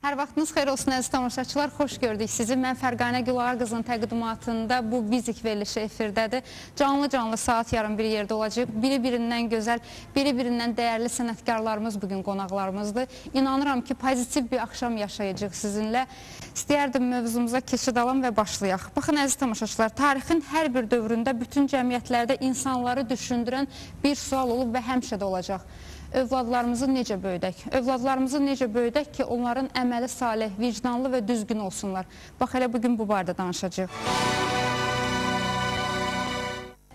Hər vaxtınız xeyir olsun əziz tamaşaçılar, xoş gördük sizi. Mən Fərqanə Gülar qızın təqdimatında bu Bizik verilişi efirdədir. Canlı saat yarım bir yerdə olacaq. Biri-birindən gözəl, biri-birindən dəyərli sənətkarlarımız bugün qonaqlarımızdır. İnanıram ki, pozitiv bir axşam yaşayacaq sizinlə. İstəyərdim mövzumuza keçid alam və başlayaq. Baxın əziz tamaşaçılar, tarixin hər bir dövründə bütün cəmiyyətlərdə insanları düşündürən bir sual olub və həmişə də olacaq. Övladlarımızı necə böyüdək? Övladlarımızı necə böyüdək ki, onların əməli salih, vicdanlı və düzgün olsunlar? Bax, elə bugün bu barədə danışacağıq.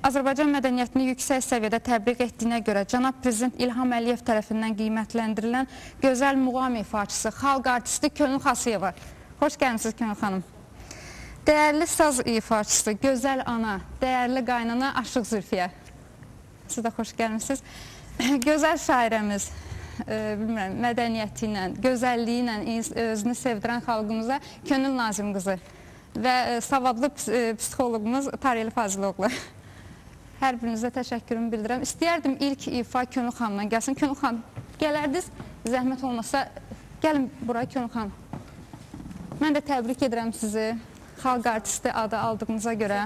Azərbaycan mədəniyyətini yüksək səviyyədə təbliğ etdiyinə görə Cənab Prezident İlham Əliyev tərəfindən qiymətləndirilən gözəl muğam ifaçısı, xalq artisti Könül Xasıyeva. Xoş gəlmişsiniz Könül xanım. Dəyərli saz ifaçısı, gözəl ana, dəyərli qaynana Aşıq Zülfiyə. Siz də xoş gəlmişsiniz. Gözəl şairəmiz, mədəniyyəti ilə, gözəlliyi ilə özünü sevdirən xalqımıza Könül Nazim qızı və savadlı psixoloqumuz Tariyeli Faziloğlu. Hər birinizə təşəkkürümü bildirəm. İstəyərdim ilk ifa Könül xanımdan gəlsin. Könül xanım, gələrdiniz, zəhmət olmasa, gəlin buraya Könül xanım. Mən də təbrik edirəm sizi, xalq artisti adı aldığınıza görə.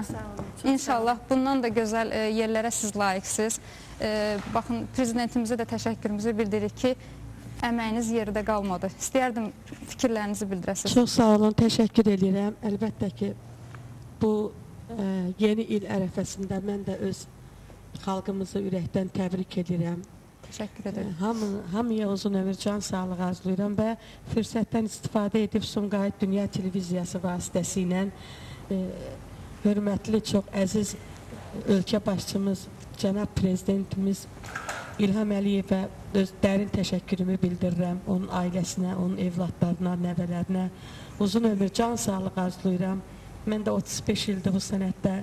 İnşallah bundan da gözəl yerlərə siz layiqsiniz. Baxın, prezidentimizə də təşəkkürümüzü bildiririk ki, əməyiniz yerdə qalmadı. İstəyərdim fikirlərinizi bildirəsiniz. Çox sağ olun, təşəkkür edirəm. Əlbəttə ki, bu yeni il ərəfəsində mən də öz xalqımızı ürəkdən təbrik edirəm. Təşəkkür ederim. Hamıya uzun ömür, can sağlığı arzulayıram və fürsətdən istifadə edib Sumqayıt Dünya Televiziyası vasitəsilə hörmətli, çox əziz ölkə başçımız, Cənab Prezidentimiz İlham Əliyevə öz dərin təşəkkürümü bildirirəm. Onun ailəsinə, onun evladlarına, nəvələrinə uzun ömür, can sağlığı arzulayıram. Mən də 35 ildir bu sənətdə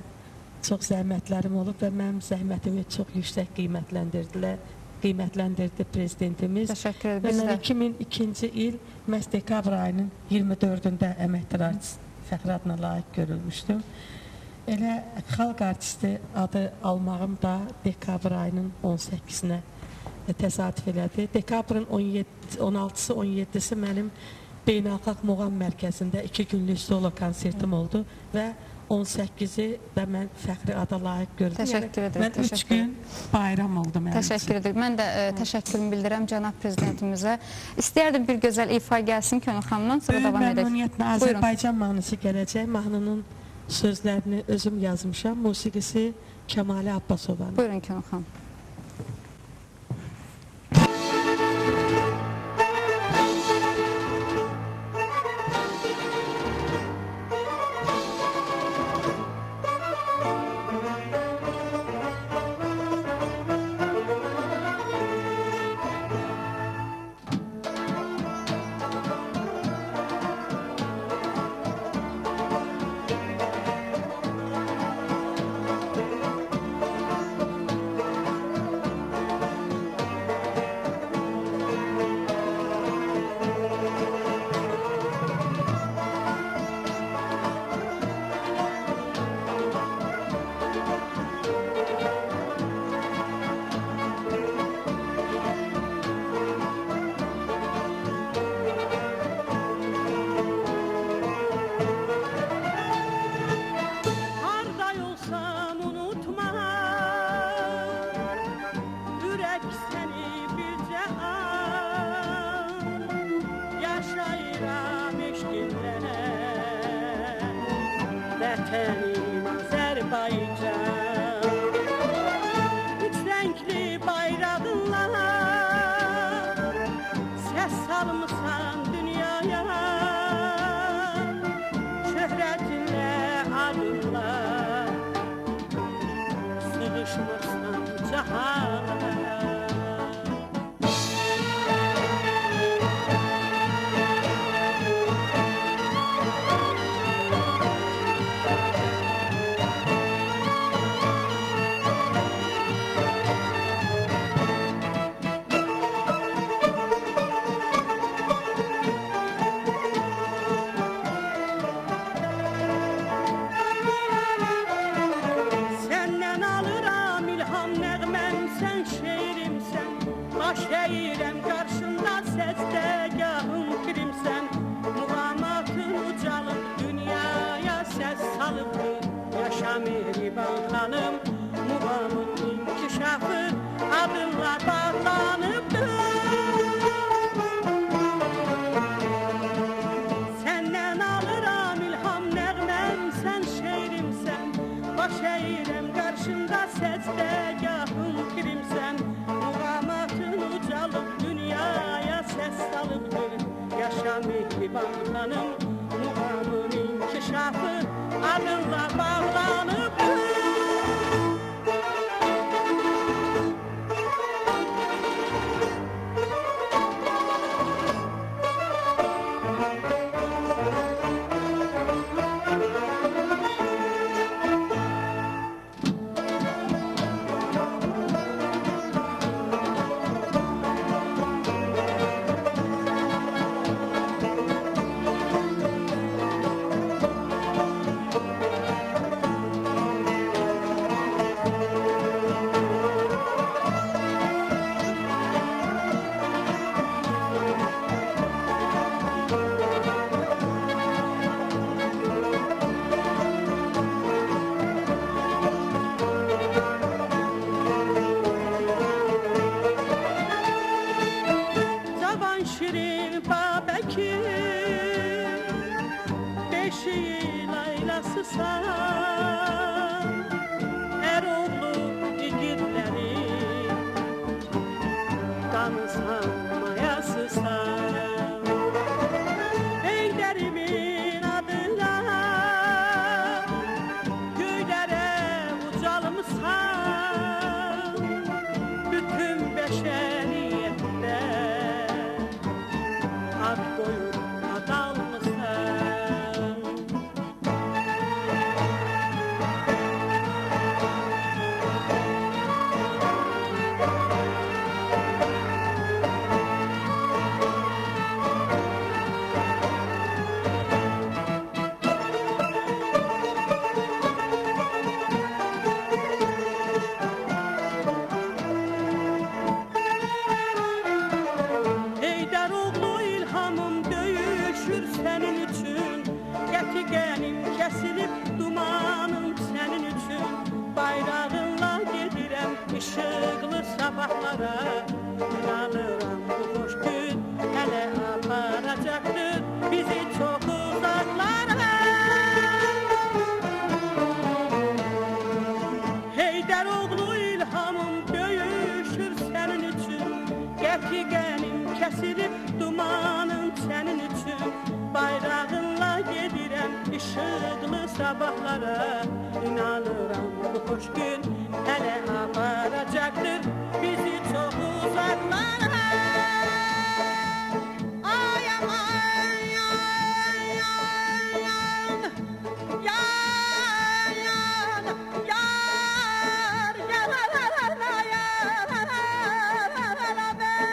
çox zəhmətlərim olub və mənim zəhmətimi çox yüksək qiymətləndirdi Prezidentimiz. Təşəkkür ederim. Mən 2002-ci il məhz dekabr ayının 24-də əməkdar artist fəxri adına layiq görülmüşdüm. Elə xalq artisti adı almağım da dekabr ayının 18-nə təsadüf elədi. Dekabrın 16-sı, 17-si mənim Beynəlxalq Muğam Mərkəzində 2 günlük solo konsertim oldu və 18-i də mən fəxri ada layiq gördüm. Təşəkkür ederim. Mən 3 gün bayram oldu mənim üçün. Təşəkkür ederim. Mən də təşəkkürümü bildirəm Cənab Prezidentimizə. İstəyərdim bir gözəl ifa gəlsin Könül xanımdan, sonra davam edək. Məmnuniyyətlə Azərbaycan mahnısı gələcək. Mahnının sözlərini özüm yazmışam. Musiqisi Kəmalə Abbasovanın. Buyurun Könül xanım. Şeirem karşında səsdə gahın pirimsən adınla bağlanıbdır. Səndən alıram ilham nəğməm, sən şeirimsən, baş əyirəm qarşında səcdəgahım pirimsən. Muğamatın ucalıb dünyaya səs salıbdır, yaşa mehriban xanım, muğamın inkişafı adınla bağlanıbdır. Eroğlu igidləri danısan mayasısan, Heydərimin adına göylərə ucalmısan, bütün bəşəriyyətdə ad qoyub adalmısan. Sənin üçün gətiqənim kəsilib dumanım sənin üçün, bayrağınla gedirəm işıqlı sabahlara, inanıram bu xoş gün hələ aparacaqdır bizi çox uzaqlara. Heydəroğlu ilhamım döyüşür sənin üçün, gətiqənim kəsilib dumanım sənin üçün, bayrağınla gedirəm işıqlı sabahlara, inanıram bu xoş gün hələ aparacaqdır bizi çox uzaqlara. Ay aman yan yan yan yan yar yalalala yalalala ben.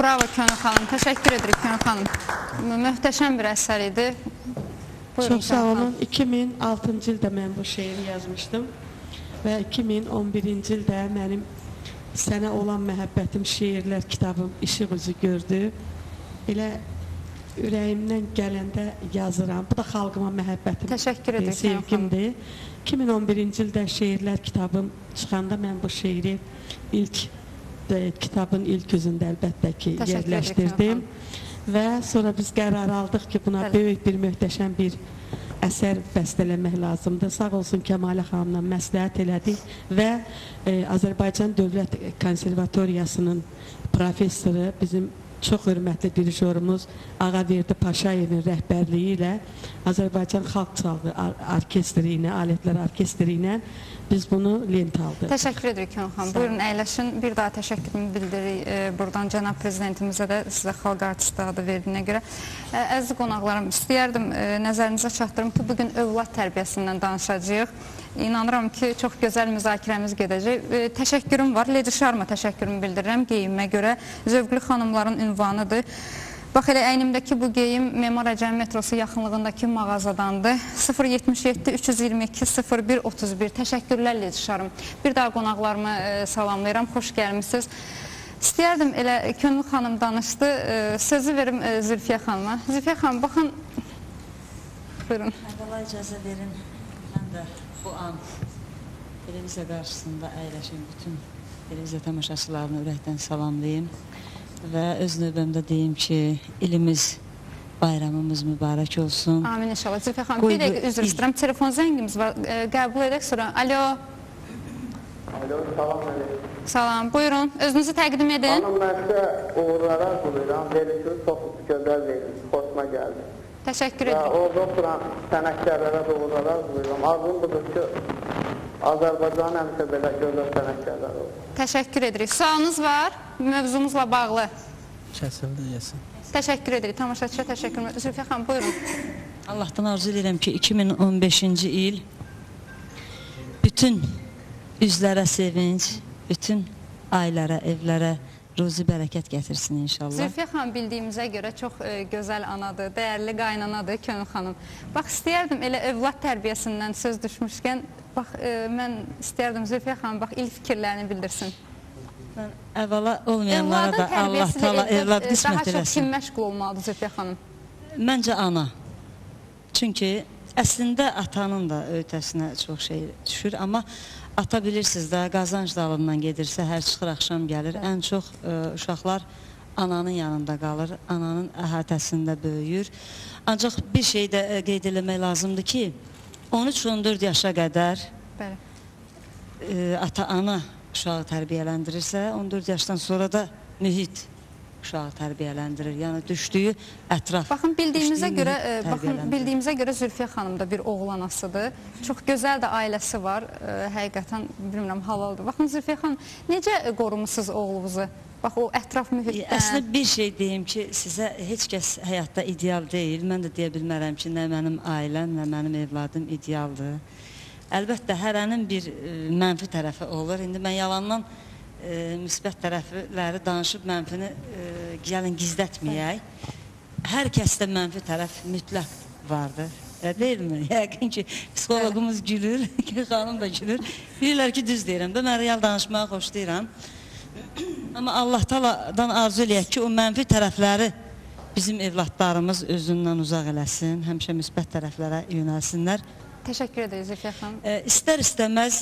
Bravo Könül xanım, təşəkkür edirik Könül xanım. Möhtəşəm bir əsər idi. Buyurun, çox sağ olun. 2006-cı ildə mən bu şeiri yazmışdım və 2011-ci ildə mənim Sənə olan məhəbbətim şeirlər kitabım işıq üzü gördü. Elə ürəyimdən gələndə yazıram. Bu da xalqıma məhəbbətim, sevgimdir. 2011-ci ildə şeirlər kitabım çıxanda mən bu şeiri ilk kitabın ilk üzündə əlbəttə ki, yerləşdirdim. Və sonra biz qərar aldıq ki, buna böyük bir, möhtəşəm bir əsər bəstələmək lazımdır. Sağ olsun Kəmalə xanımla məsləhət elədik və Azərbaycan Dövlət Konservatoriyasının professoru, bizim çox hörmətli dirijorumuz Ağaverdi Paşayevin rəhbərliyi ilə Azərbaycan Xalq Çalğı Orkestri ilə, Alətlər Orkestri ilə biz bunu lent aldıq. Təşəkkür edirik Könül xanım. Buyurun, əyləşin. Bir daha təşəkkürümü bildiririk buradan cənab prezidentimizə də, sizə xalq artisti adı verdiyinə görə. Əziz qonaqlarım, istəyərdim nəzərinizə çatdırım ki, bugün övlad tərbiyəsindən danışacağıq. İnanıram ki, çox gözəl müzakirəmiz gedəcək. Təşəkkürüm var, Ledi Şarma təşəkkürümü bildirirəm geyimə görə. Zövqlü xanımların ünvanıdır. Bax, elə əynimdəki bu geyim Memar Əcəmi metrosu yaxınlığındakı mağazadandır. 072-322-01-31. Təşəkkürlər Ledi Şarım. Bir daha qonaqlarımı salamlayıram, xoş gəlmişsiniz. İstəyərdim, elə Könül xanım danışdı, sözü verim Zülfiyə xanıma. Zülfiyə xanım, baxın, buyurun. Əvvəla icazə verin, mən də bu an televiziya qarşısında əyləşim, bütün televiziya tamaşaçılarını ürəkdən salamlayayım. Və öz növbəmdə deyim ki, ilimiz, bayramımız mübarək olsun. Amin inşallah. Zülfiyə xanım, bir dəqiqə üzr istəyirəm. Telefon zəngimiz var. Qəbul edək sonra. Alo. Alo, salam əleykum. Salam, buyurun. Özünüzü təqdim edin. Xanım, mən sizə uğurlara buyuram. Verişiniz çox gözəl verişiniz. Xoşuma gəldi. Təşəkkür Və ederim. orada oturan sənətkarlara da uğurlara buyuram. Arzum budur ki, Azərbaycanın həmişə belə gözəl sənətkarlar olur. Təşəkkür edirik. Sualınız var mövzumuzla bağlı. Kəsildi, yesin. Təşəkkür edirik. Tamaşaçıya təşəkkür edirik. Zülfiyə xanım, buyurun. Allahdan arzu edirəm ki, 2015-ci il bütün üzlərə sevinç, bütün ailərə, evlərə ruzi bərəkət gətirsin inşallah. Zülfiyə xanım bildiyimizə görə çox gözəl anadır, dəyərli qaynanadır Könül xanım. Bax, istəyərdim elə övlad tərbiyəsindən söz düşmüşkən, bax, mən istəyərdim Zülfiyə xanım, bax, ilk fikirlərini bildirsin. Mən əvvəla olmayanlara da Allah Taala evlad qismət eləsin. Daha çox kim məşğul olmalıdır Zülfiyə xanım? Məncə ana. Çünki əslində atanın da öhdəsinə çox şey düşür, amma ata bilirsiniz də, qazanc dalından gedirsə, hər çıxır, axşam gəlir. Ən çox uşaqlar ananın yanında qalır, ananın əhatəsində böyüyür. Ancaq bir şey də qeyd eləmək lazımdır ki, 13-14 yaşa qədər ata-ana uşağı tərbiyələndirirsə, 14 yaşdan sonra da mühit uşağı tərbiyələndirir. Yəni düşdüyü ətraf. Baxın, bildiyimizə görə Zülfiyə xanım da bir oğul anasıdır. Çox gözəl də ailəsi var. Həqiqətən bilmirəm, halaldır. Baxın, Zülfiyə xanım, necə qorumusunuz oğlunuzu? Bax, o ətraf mühitdən. Əslində bir şey deyim ki, sizə heç kəs həyatda ideal deyil. Mən də deyə bilmərəm ki, nə mənim ailəm, nə mənim evladım idealdır. Əlbəttə, hərənin bir mənfi tərəfi olur. İndi mən yalandan müsbət tərəfləri danışıb mənfini gəlin gizlətməyək. Hər kəsdə mənfi tərəf mütləq vardır. Deyilmi? Yəqin ki, psixologumuz gülür, xanım da gülür. Bilirlər ki, düz deyirəm. Mən real danışmağı xoşlayıram. Amma Allah Taala'dan arzu eləyək ki, o mənfi tərəfləri bizim evladlarımız özündən uzaq eləsin, həmişə müsbət tərəflərə yönəlsinlər. Təşəkkür ederiz Zülfiyə xanım. İstər-istəməz,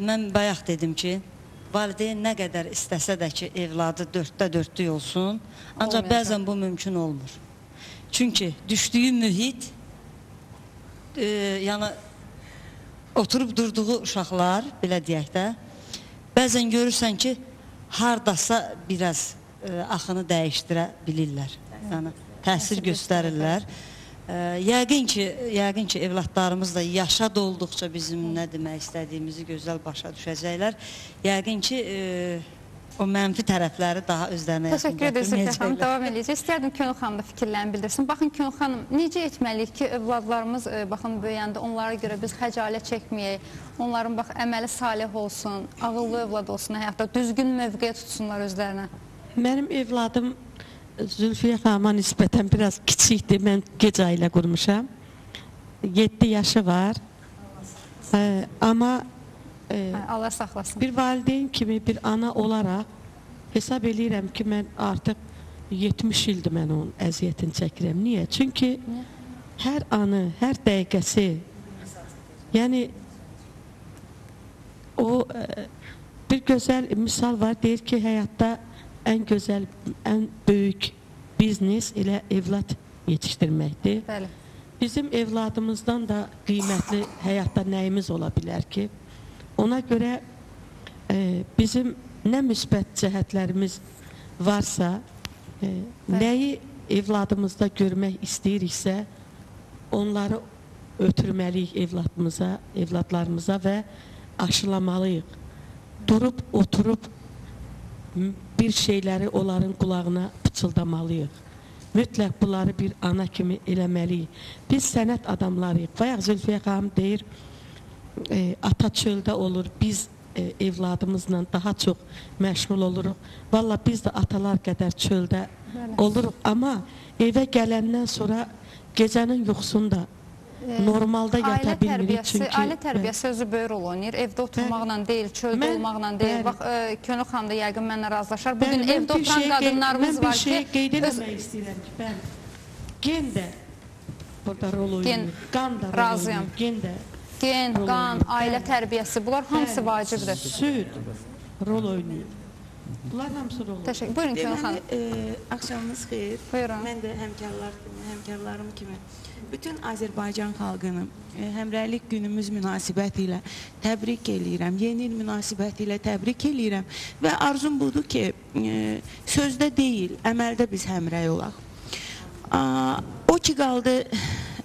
mən bayaq dedim ki, valideyn nə qədər istəsə də ki, evladı dörddə dördlük olsun, ancaq bəzən bu mümkün olmur. Çünki düşdüyü mühit, yəni oturub durduğu uşaqlar, belə deyək də, bəzən görürsən ki, hardasa biraz axını dəyişdirə bilirlər, yəni təsir göstərirlər. Yəqin ki, evladlarımız da yaşa dolduqca bizim nə demək istədiyimizi gözəl başa düşəcəklər. Yəqin ki, o mənfi tərəfləri daha özlərinə yaxın Təşəkkür ederiz Zülfiyə xanım, davam edəcək. İstəyərdim Könül xanım da fikirlərini bildirsin. Baxın Könül xanım, necə etməliyik ki, övladlarımız baxın böyüyəndə onlara görə biz xəcalət çəkməyək, onların bax əməli salih olsun, ağıllı övlad olsun həyatda, düzgün mövqeyə tutsunlar özlərinə. Mənim evladım Zülfiyə xanıma nisbətən biraz kiçikdir, mən gec ailə qurmuşam. 7 yaşı var. Amma Allah saxlasın. bir valideyn kimi, bir ana olaraq hesab eləyirəm ki, mən artıq 70 ildir mən onun əziyyətini çəkirəm. Niyə? Çünki hər anı, hər dəqiqəsi, yəni o bir gözəl misal var, deyir ki, həyatda ən gözəl, ən böyük biznes elə evlad yetişdirməkdir. Bəli. Bizim evladımızdan da qiymətli həyatda nəyimiz ola bilər ki, ona görə bizim nə müsbət cəhətlərimiz varsa, nəyi evladımızda görmək istəyiriksə, onları ötürməliyik evladlarımıza və aşılamalıyıq. Durub, oturub bir şeyləri onların qulağına pıçıldamalıyıq. Mütləq bunları bir ana kimi eləməliyik. Biz sənət adamlarıyıq. Bayaq Zülfiyə xanım deyir, ata çöldə olur, biz evladımızla daha çox məşğul oluruq. Valla biz də atalar qədər çöldə oluruq. Amma evə gələndən sonra gecənin yuxusunda normalda yata bilmirik. Ailə tərbiyəsi özü böyük rol oynayır. Evdə oturmaqla deyil, çöldə olmaqla deyil. Bax, Könül xanım da yəqin mənlə razılaşar. Bugün evdə oturan qadınlarımız var ki... Mən bir şey qeyd eləmək istəyirəm ki, gen də burada rol oynayır. Qan da rol oynayır. Gen, qan, ailə tərbiyəsi, bunlar hamısı vacibdir. Süd rol oynayır. Bunlar hamısı rol oynayır. Təşəkkür. Buyurun Könül xanım. Axşamınız xeyir. Buyurun. Mən də həmkarlarım kimi bütün Azərbaycan xalqını həmrəylik günümüz münasibəti ilə təbrik eləyirəm. Yeni il münasibəti ilə təbrik eləyirəm. Və arzum budur ki, sözdə deyil, əməldə biz həmrəy olaq. O ki qaldı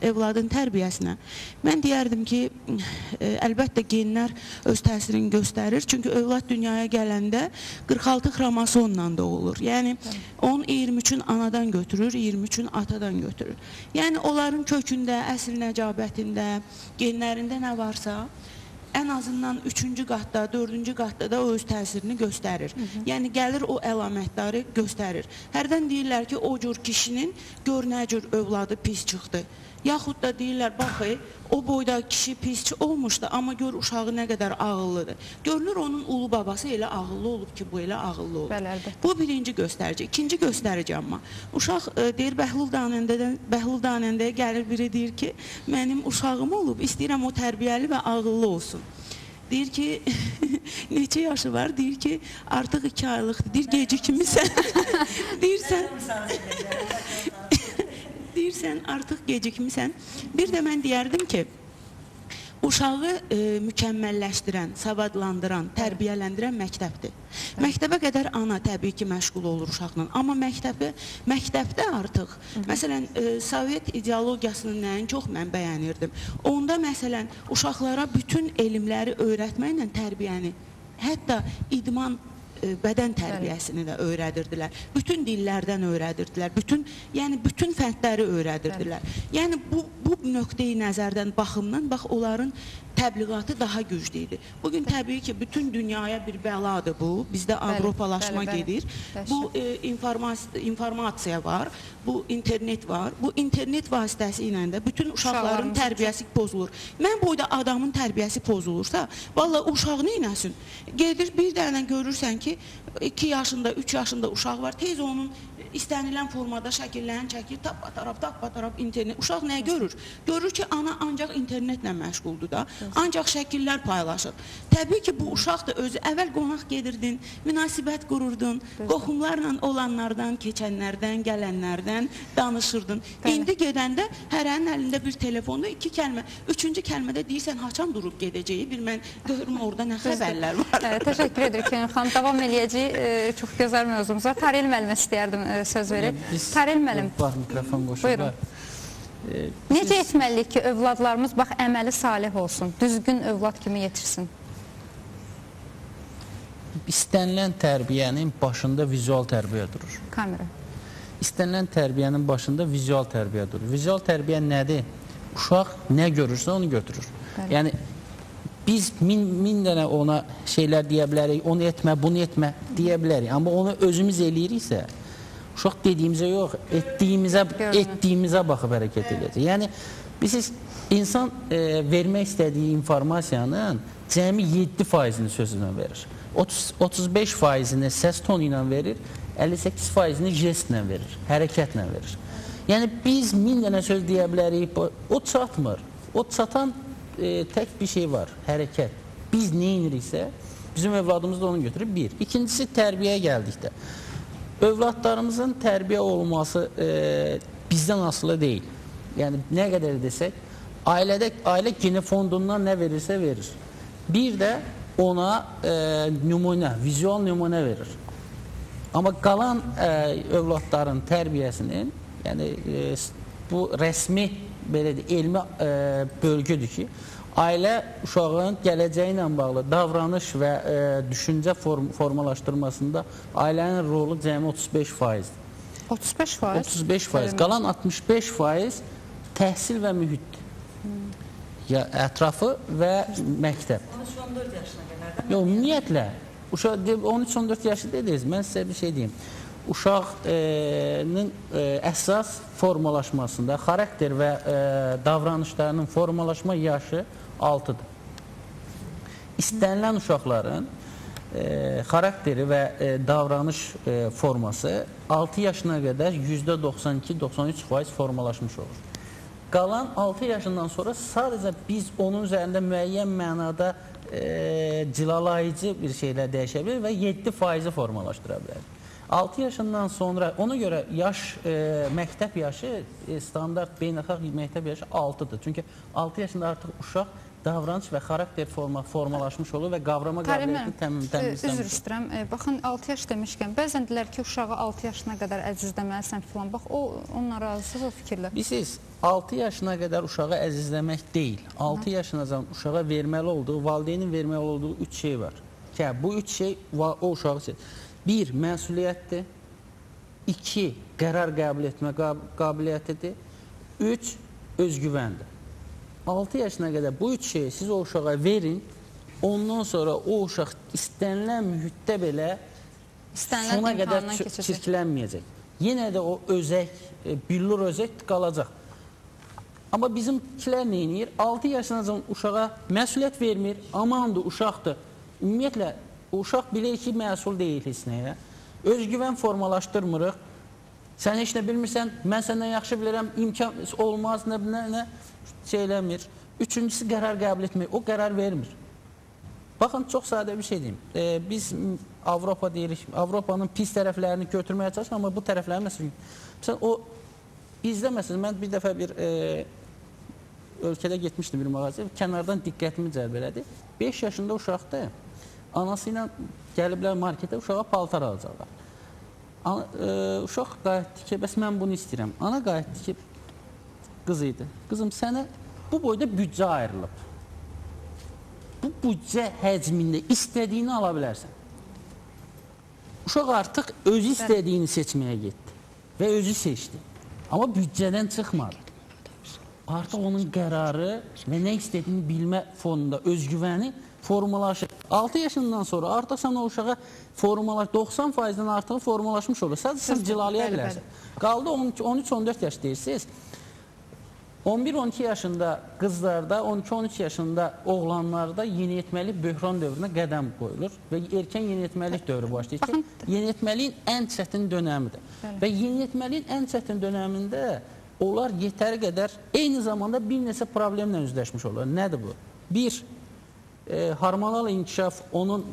evladın tərbiyəsinə. Mən deyərdim ki, əlbəttə genlər öz təsirini göstərir. Çünki övlad dünyaya gələndə 46 xromosomla da olur. Yəni, 10-23-ün anadan götürür, 23-ün atadan götürür. Yəni, onların kökündə, əsl nəcabətində, genlərində nə varsa, ən azından 3-cü qatda, 4-cü qatda da o öz təsirini göstərir. Yəni, gəlir o əlamətləri göstərir. Hərdən deyirlər ki, o cür kişinin gör nə cür övladı pis çıxdı. Yaxud da deyirlər, baxı, o boyda kişi pisçi olmuşdu, amma gör uşağı nə qədər ağıllıdır. Görünür, onun ulu babası elə ağıllı olub ki, bu elə ağıllı olub. Bu birinci göstərici. İkinci göstərici amma. Uşaq deyir, Bəhlul Danəndəyə gəlir biri deyir ki, mənim uşağım olub, istəyirəm o tərbiyəli və ağıllı olsun. Deyir ki, neçə yaşı var? Deyir ki, artıq 2 aylıqdır. Deyir, gecikmisən. Deyirsən, artıq gecikmisən. Bir də mən deyərdim ki, uşağı mükəmməlləşdirən, savadlandıran, tərbiyələndirən məktəbdir. Məktəbə qədər ana təbii ki, məşğul olur uşaqla. Amma məktəbdə artıq, məsələn, Sovet ideologiyasının nəyin çox mən bəyənirdim. Onda, məsələn, uşaqlara bütün elmləri öyrətməklə tərbiyəni, hətta idman bədən tərbiyəsini də öyrədirdilər. Bütün dillərdən öyrədirdilər. Yəni, bütün fəndləri öyrədirdilər. Yəni, bu nöqteyi nəzərdən, baxımdan, bax, onların təbliğatı daha güclüydü. Bugün təbii ki, bütün dünyaya bir bəladır bu. Bizdə Avropalaşma gedir. Bu informasiya var, bu internet var. Bu internet vasitəsi ilə də bütün uşaqların tərbiyəsi pozulur. Mən boyda adamın tərbiyəsi pozulursa, valla uşaq neynəsin? Gedir, bir dənə görürsən ki, 2 yaşında, 3 yaşında uşaq var, tez onun istənilən formada şəkillərini çəkir, tap-batarab internet. Uşaq nə görür? Görür ki, ana ancaq internetlə məşğuldur da, ancaq şəkillər paylaşır. Təbii ki, bu uşaq da özü, əvvəl qonaq gedirdin, münasibət qururdun, qohumlarla olanlardan, keçənlərdən, gələnlərdən danışırdın. İndi gedəndə hərənin əlində bir telefonda 2 kəlmə, 3-cü kəlmədə deyirsən, haçan durub gedəcəyi, bir mən görürüm orada nə xəbərlər var. Təşəkkür edirik Könül xanım. Davam eləyəcəyik. Çox gözəl mövzumuz var. Tariyel müəllimə istəyərdim söz verib. Tariyel müəllim. Var, mikrofon qoşur. Necə etməliyik ki, övladlarımız bax, əməli salih olsun, düzgün övlad kimi yetirsin? İstənilən tərbiyənin başında vizual tərbiyə durur. Kamera. İstənilən tərbiyənin başında vizual tərbiyə durur. Vizual tərbiyə nədir? Uşaq nə görürsə onu götürür. Yəni, biz min dənə ona şeylər deyə bilərik, onu etmə, bunu etmə deyə bilərik. Amma onu özümüz eləyiriksə, uşaq dediyimizə yox, etdiyimizə baxıb hərəkət edəcək. Yəni, bilirsiniz, insan vermək istədiyi informasiyanın cəmi 7%-ni sözünə verir. 35%-ni səs tonu ilə verir, 58%-ni jestlə verir, hərəkətlə verir. Yəni, biz 1000 dənə söz deyə bilərik, o çatmır. O çatan tək bir şey var, hərəkət. Biz nə iniriksə, Bizim övladımız da onu götürür. Bir. İkincisi tərbiyə gəldikdə. Övladlarımızın tərbiyə olması bizdən asılı deyil. Yəni nə qədər desək, ailə gene fondundan nə verirsə verir. Bir də ona nümunə, vizual nümunə verir. Amma qalan övladların tərbiyəsinin, yəni bu rəsmi, belə deyək, elmi bölgüdür ki, ailə uşağın gələcəyi ilə bağlı davranış və düşüncə formalaşdırmasında ailənin rolu cəmi 35%. 35%? 35%. Qalan 65% təhsil və mühitdir. Ətrafı və məktəb. 13-14 yaşına qədər. Yox, ümumiyyətlə, 13-14 yaşı dediniz, mən sizə bir şey deyim. Uşağın əsas formalaşmasında xarakter və davranışlarının formalaşma yaşı 6-dır. İstənilən uşaqların xarakteri və davranış forması 6 yaşına qədər %92-93% formalaşmış olur. Qalan 6 yaşından sonra sadəcə biz onun üzərində müəyyən mənada cilalayıcı bir şeylər dəyişə bilir və 7% formalaşdıra bilər. 6 yaşından sonra, ona görə məktəb yaşı, standart beynəlxalq məktəb yaşı 6-dır. Çünki 6 yaşında artıq uşaq davranış və xarakter formalaşmış olur və qavrama qabiliyyəti təmizlənmiş. Üzr istəyirəm. Baxın, 6 yaş demişkən, bəzən deyilər ki, uşağı 6 yaşına qədər əzizləməlisən filan. Bax, onunla razısınız o fikirlə. Bilirsiniz, 6 yaşına qədər uşağı əzizləmək deyil. 6 yaşına uşağa verməli olduğu, valideynin verməli olduğu 3 şey var. Bu 3 şey o uşağı seçir. 1. Məsuliyyətdir. 2. Qərar qəbul etmə qabiliyyətidir. 3. Özgüvəndir. 6 yaşına qədər bu 3 şeyi siz o uşağa verin, ondan sonra o uşaq istənilən mühitdə belə sona qədər çirklənməyəcək. Yenə də o özək, billur özək qalacaq. Amma bizimkilər nə edir? 6 yaşına uşağa məsuliyyət vermir, amandır, uşaqdır. Ümumiyyətlə, uşaq bilir ki, məsul deyil heç nəyə. Özgüvən formalaşdırmırıq. Sən heç nə bilmirsən, mən səndən yaxşı bilirəm, imkan olmaz, nə şey eləmir. Üçüncüsü qərar qəbul etmir, o qərar vermir. Baxın, çox sadə bir şey deyim. Biz Avropa deyirik, Avropanın pis tərəflərini götürməyə çalışır, amma bu tərəflərini məsələn, o bizdə məsələn, mən bir dəfə bir ölkədə getmişdim bir mağazaya, kənardan diqqətimi cəlb elədi. 5 yaşında uşaqdır, anası ilə gəliblər marketə, uşağa paltar alacaqlar. Uşaq qayıtdı ki, bəs mən bunu istəyirəm. Ana qayıtdı ki, qız idi. Qızım, sənə bu boyda büdcə ayrılıb. Bu büdcə həcmində istədiyini ala bilərsən. Uşaq artıq özü istədiyini seçməyə getdi və özü seçdi. Amma büdcədən çıxmadı. Artıq onun qərarı və nə istədiyini bilmə fonunda özgüvəni formalaşır. 6 yaşından sonra artıq sən o uşağa 90%-dən artığı formalaşmış olur. Sadəcə sən cilalaya bilərsən. Qaldı 13-14 yaş deyirsiniz. 11-12 yaşında qızlarda, 12-13 yaşında oğlanlarda yeniyetməlik böhran dövrünə qədəm qoyulur və erkən yeniyetməlik dövrü başlayır ki, yeniyetməliyin ən çətin dönəmidir. Və yeniyetməliyin ən çətin dönəmində onlar yetəri qədər eyni zamanda bir neçə problemlə üzləşmiş olur. Nədir bu? 1. Hormonal inkişaf onun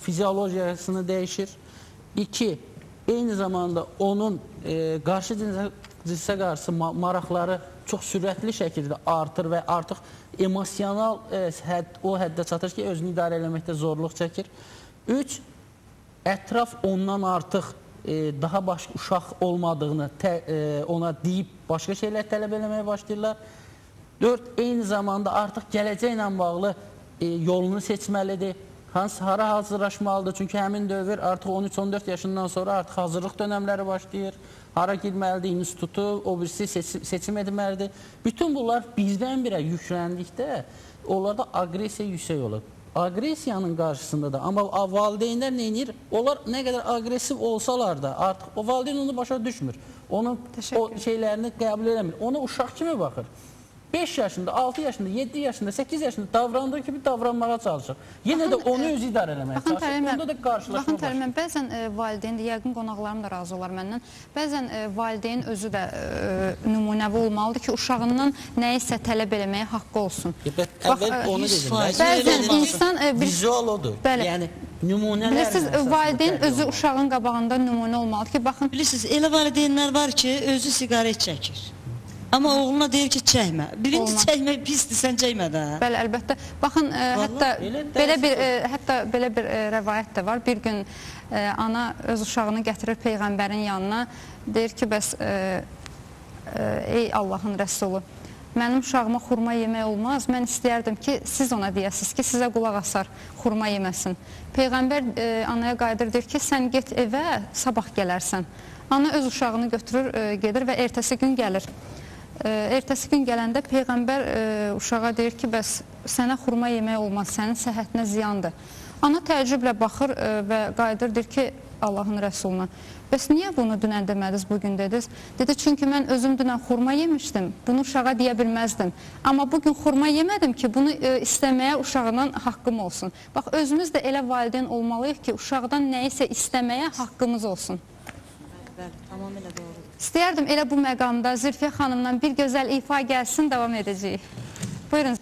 fiziologiyasını dəyişir. 2. Eyni zamanda onun qarşı cinsə qarşı maraqları çox sürətli şəkildə artır və artıq emosional o həddə çatır ki, özünü idarə eləməkdə zorluq çəkir. 3. Ətraf ondan artıq daha başqa uşaq olmadığını ona deyib başqa şeylər tələb eləməyə başlayırlar. 4. Eyni zamanda artıq gələcəklə bağlı yolunu seçməlidir. Hara hazırlaşmalıdır? Çünki həmin dövr artıq 13-14 yaşından sonra artıq hazırlıq dönəmləri başlayır. Hara girməlidir, institutu, o birisi seçim etməlidir. Bütün bunlar birdən-birə yükləndikdə onlarda agresiya yüksək olur. Agresiyanın qarşısında da, amma valideynlər nə edir? Onlar nə qədər agresiv olsalar da artıq o valideyn onu başa düşmür. Onun o şeylərini qəbul eləmir. Ona uşaq kimi baxır. 5 yaşında, 6 yaşında, 7 yaşında, 8 yaşında davrandığı kimi davranmağa çalışır. Yenə də onu özü idarə eləməyə çalışır. Onda da qarşılaşma başlayır. Baxın, bəzən valideyn, yəqin qonaqlarım da razı olar məndən, bəzən valideyn özü də nümunəvi olmalıdır ki, uşağından nəyisə tələb eləməyə haqqı olsun. Əvvəl onu dedim. Bəzən insan... Vizual odur. Bəli, nümunələr. Bilirsiniz, valideyn özü uşağın qabağında nümunə olmalı ki, baxın. Bilirsiniz, elə valideynlər var ki, özü siqaret çəkir. Amma oğluna deyir ki, çəkmə. Birinci çəkmək pisdir, sən çəkmə də. Bəli, əlbəttə. Baxın, hətta belə bir rəvayət də var. Bir gün ana öz uşağını gətirir Peyğəmbərin yanına. Deyir ki, bəs, ey Allahın Rəsulu, mənim uşağıma xurma yemək olmaz. Mən istəyərdim ki, siz ona deyəsiniz ki, sizə qulaq asar, xurma yeməsin. Peyğəmbər anaya qayıdır, deyir ki, sən get evə, sabah gələrsən. Ana öz uşağını götürür, gedir və ertəsi gün gəlir. Ertəsi gün gələndə Peyğəmbər uşağa deyir ki, bəs sənə xurma yemək olmaz, sənin səhhətinə ziyandır. Ana təəccüblə baxır və qayıdır, deyir ki, Allahın Rəsuluna, bəs niyə bunu dünən demədiniz, bugün dediniz? Dedi, çünki mən özüm dünən xurma yemişdim, bunu uşağa deyə bilməzdim. Amma bugün xurma yemədim ki, bunu istəməyə uşağından haqqım olsun. Bax, özümüz də elə valideyn olmalıyıq ki, uşaqdan nəyisə istəməyə haqqımız olsun. Bəli, tamamilə doğrudur. İstəyərdim elə bu məqamda Zülfiyə xanımdan bir gözəl ifa gəlsin, davam edəcəyik. Buyurun.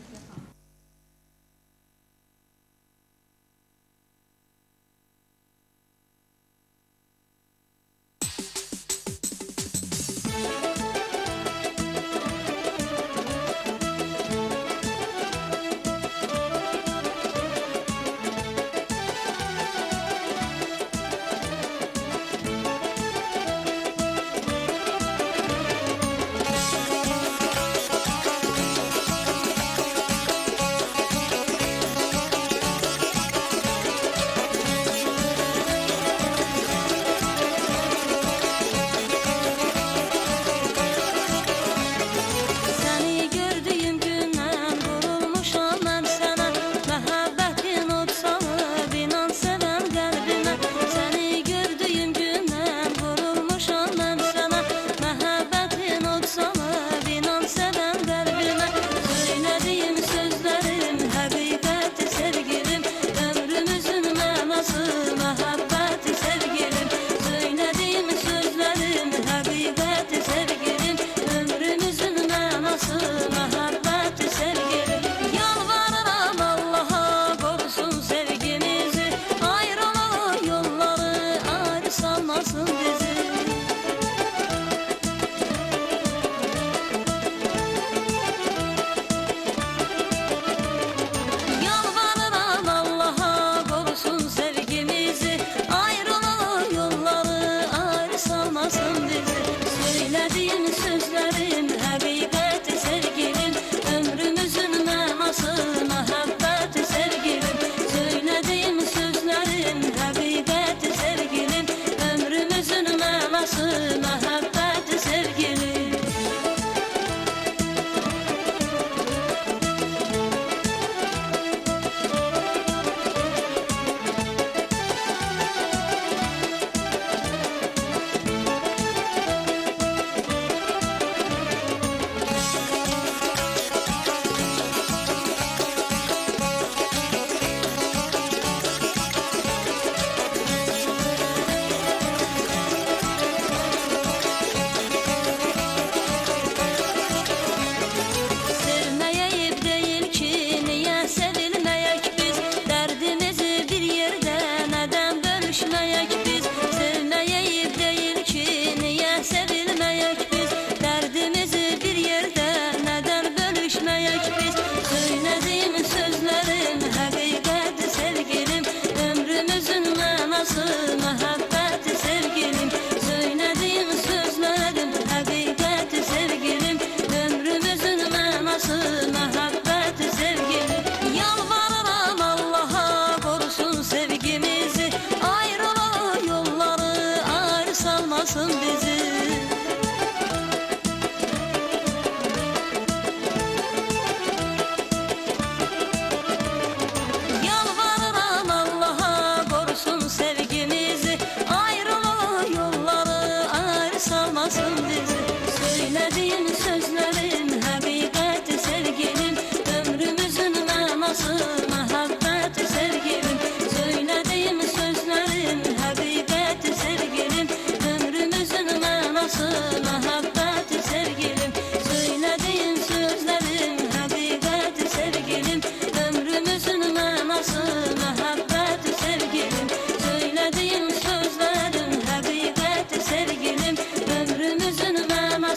Sevgilim, ömrümüzün mənası, məhəbbəti sevgilim.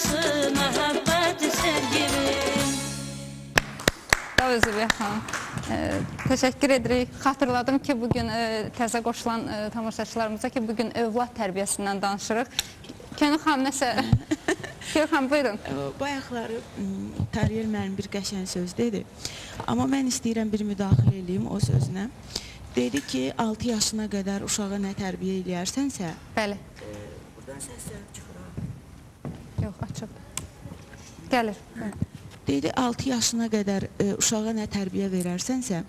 yarısı məhəbbəti sevgilim. Sağ Zülfiyə xanım. Təşəkkür edirik. Xatırladım ki, bugün təzə qoşulan tamaşaçılarımıza ki, bugün övlad tərbiyəsindən danışırıq. Könül xanım nəsə? Könül xanım, buyurun. Bayaqları Tariyel mənim bir qəşəng söz dedi. Amma mən istəyirəm bir müdaxilə edeyim o sözünə. Dedi ki, 6 yaşına qədər uşağa nə tərbiyə eləyərsənsə... Bəli. Buradan səslər çıxır. Yox, açıb. Gəlir. Dedi, 6 yaşına qədər uşağa nə tərbiyə verərsənsə,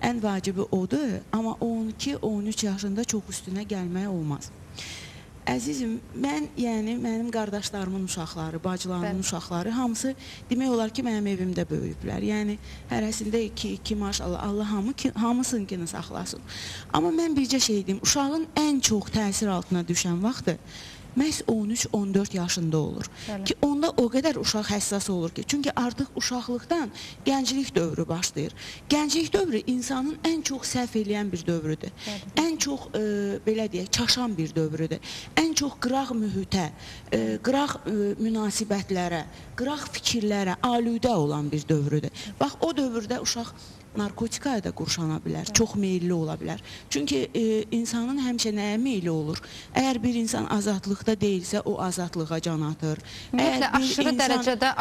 ən vacibi odur, amma 12-13 yaşında çox üstünə gəlmək olmaz. Əzizim, mənim qardaşlarımın uşaqları, bacılarımın uşaqları, hamısı demək olar ki, mənim evimdə böyüyüblər. Yəni, hərəsində 2 maşallah, Allah hamısınkini saxlasın. Amma mən bircə şey deyim, uşağın ən çox təsir altına düşən vaxtı məhz 13-14 yaşında olur. Ki onda o qədər uşaq həssas olur ki, çünki artıq uşaqlıqdan gənclik dövrü başlayır. Gənclik dövrü insanın ən çox səhv eləyən bir dövrüdür. Ən çox, belə deyək, çaşan bir dövrüdür. Ən çox qıraq mühitə, qıraq münasibətlərə, qıraq fikirlərə aludə olan bir dövrüdür. Bax, o dövrdə uşaq narkotikaya da qurşana bilər, çox meyilli ola bilər. Çünki insanın həmişə nəyə meyilli olur? Əgər bir insan azadlıqda deyilsə, o azadlığa can atır. Ümumiyyətlə,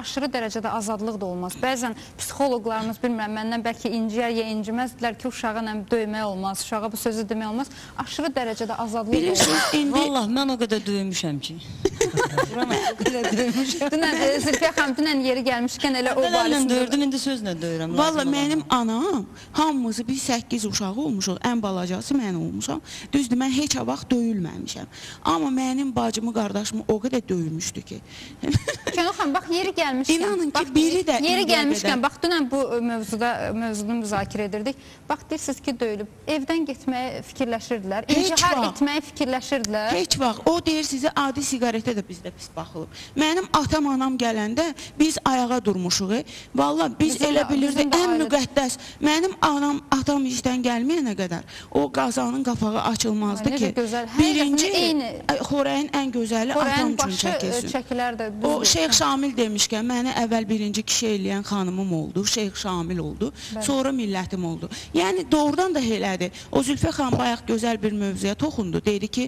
aşırı dərəcədə azadlıq da olmaz. Bəzən psixoloqlarımız, bilmirəm, məndən bəlkə inciyər ya inciməzdilər ki, uşağa döymək olmaz, uşağa bu sözü demək olmaz. Aşırı dərəcədə azadlıq olmaz. Vallah, mən o qədər döymüşəm ki. Zülfiyə xanım, dünən yeri gəlmişkən elə o barəsində döyürdüm, indi sözlə döyürəm. Valla, mənim anam hamımızı biz 8 uşağı olmuşuq, ən balacası mən olmuşam. Düzdür, mən heç vaxt döyülməmişəm. Amma mənim bacımı, qardaşımı o qədər döyülmüşdü ki. Könül xanım, bax, yeri gəlmişkən. İnanın ki, biri də... Yeri gəlmişkən, bax, dünən bu mövzunu müzakirə edirdik. Bax, deyirsiniz ki, döyülüb. Evdən getməyə fikirləşirdilər, incihar etməyə fikirləşirdilər. Heç vaxt. O deyir sizi adi siqaretə də bizdə pis baxılıb. Mənim atam, anam gələndə biz ayağa durmuşuq. Valla, biz elə bilirdik, ən müqəddəs. Mənim atam işdən gəlməyənə qədər o qazanın qapağı açılmazdı ki, birinci xorəyin ən gözəli atam üçün çəkilsin. O Şeyx Şamil demişkən, məni əvvəl birinci kişi eləyən xanımım oldu, Şeyx Şamil oldu, sonra millətim oldu. Yəni, doğrudan da elədir. O Zülfiyə xanım bayaq gözəl bir mövzuya toxundu. Deyir ki,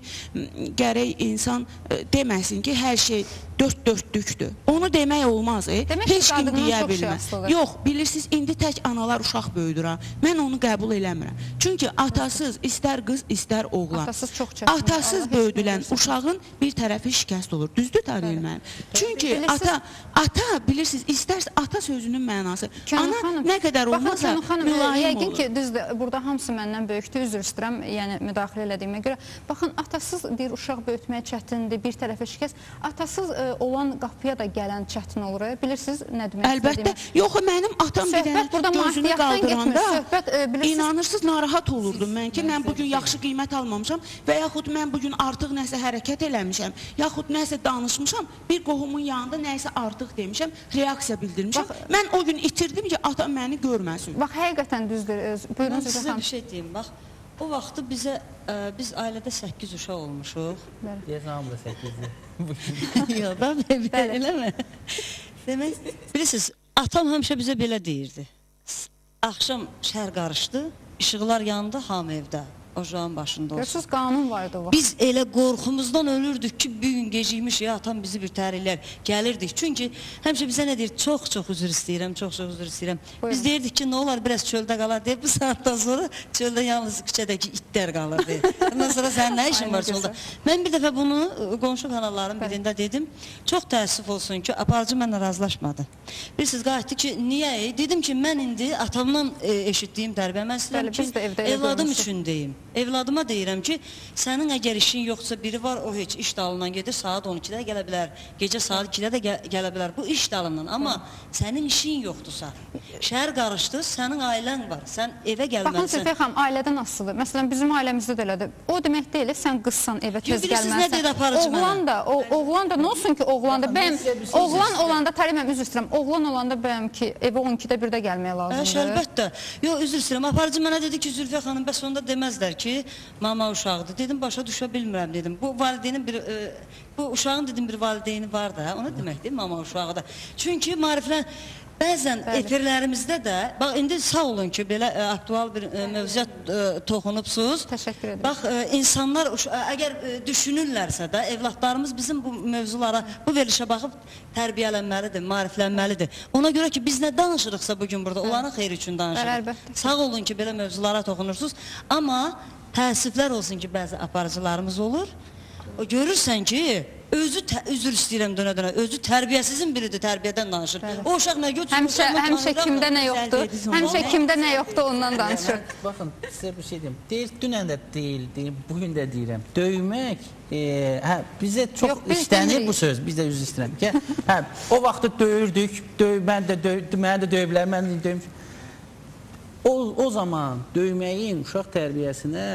gərək insan deməsin ki, hər şey dörd-dörddükdür. Onu demək olmaz, heç kim deyə bilməz. Yox, bilirsiniz, indi tək analar uşaq böyüdür. Mən onu qəbul eləmirəm. Çünki atasız, istər qız, istər oğlan. Atasız böyüdülən uşağın bir tərəfi şikəst olur. Düzdür, Tariyel mənim? Çünki ata, bilirsiniz, istərsə ata sözünün mənası. Ana nə qədər olmazsa mülayim olur. Yəqin ki, düzdür, burada hamısı məndən böyükdür, üzr istəyirəm, yəni müdaxilə elədiyimə görə. Baxın, atasız bir uşaq böyütmək çətindir, bir tərəfi şikəst. Atasız olan qapıya da gələn çətin olur. Bilirsiniz nə demək istədiyimi? Əlbəttə. Yox, mənim atam bir dənə gözünü qaldıranda inanırsınız, narahat olurdum mən ki, mən bugün yaxşı qiymət almamışam və yaxud mən bugün artıq nəsə hərəkət eləmişəm, yaxud nəsə danışmışam, bir qohumun yanında nəsə artıq demişəm, reaksiya bildirmişəm. Mən o gün itirdim ki, atam məni görməsin. Bax, həqiqətən düzdür. Mən sizə bir şey deyim, bax. O vaxtı biz ailədə 8 uşaq olmuşuq. Deyəsən, hamıda 8-dir. Yox, da eləmə. Demək, bilirsiniz, atam həmişə bizə belə deyirdi. Axşam şəhər qarışdı, işıqlar yandı, hamı evdə. ocağın başında olsun. Görürsünüz, qanun vardı o. Biz elə qorxumuzdan ölürdük ki, bir gün gecikmiş ya, atam bizi bir tərilər gəlirdik. Çünki həmişə bizə nə deyir, çox üzr istəyirəm, çox üzr istəyirəm. Biz deyirdik ki, nə olar, biraz çöldə qalar deyib, bu saatdan sonra çöldə yalnız küçədəki itlər qalır deyir. Ondan sonra sənin nə işin var çöldə? Mən bir dəfə bunu qonşu kanalların birində dedim. Çox təəssüf olsun ki, aparıcı mənlə razılaşmadı. Bilirsiniz, qayıtdı ki, niyə? Dedim ki, mən indi atamdan eşitdiyim tərbiyə, mən istəyirəm ki, evladım üçün deyim. Evladıma deyirəm ki, sənin əgər işin yoxsa biri var, o heç iş dalından gedir, saat 12-də gələ bilər, gecə saat 2-də də gələ bilər, bu iş dalından. Amma sənin işin yoxdursa, şəhər qarışdı, sənin ailən var, sən evə gəlməlisən. Baxın, Zülfiyə xanım, ailədən asılıdır. Məsələn, bizim ailəmizdə də elədir. O demək deyil, sən qızsan, evə tez gəlməlisən. Oğlan da, nə olsun ki, oğlan da, oğlan olanda, tarihəm, üzr istəyirəm, oğlan olanda bəyəm ki, evə 12-də 1-də gəlməyə lazımdır. Əlbəttə. Yox, üzr istəyirəm, aparıcı mənə dedi ki, Zülfiyə xanım, bəs onda deməzlər ki, mama uşaqdır. Dedim, başa düşə bilmirəm, dedim. Bu valideynin bir Bu uşağın dedim bir valideyni var da, ona deməkdir mama uşağı da. Çünki maariflən bəzən efirlərimizdə də, bax indi sağ olun ki, belə aktual bir mövzuya toxunubsuz. Təşəkkür ederim. Bax, insanlar əgər düşünürlərsə də, evlatlarımız bizim bu mövzulara, bu verilişə baxıb tərbiyələnməlidir, maariflənməlidir. Ona görə ki, biz nə danışırıqsa bugün burada, onların xeyri üçün danışırıq. Sağ olun ki, belə mövzulara toxunursunuz. Amma təəssüflər olsun ki, bəzi aparıcılarımız olur. Görürsən ki, özü üzr istəyirəm dönə-dönə, özü tərbiyəsizin biridir, tərbiyədən danışır. O uşaq nə götürür? Həmişə kimdə nə yoxdur, həmişə kimdə nə yoxdur ondan danışır. Baxın, sizə bir şey deyim. Dünən də deyil, bugün də deyirəm. Döymək, bizə çox istənir bu söz, biz də üzr istəyirəm. O vaxtı döyürdük, məni də döyüblər, mən də döymüşüm. O zaman döyməyin uşaq tərbiyəsinə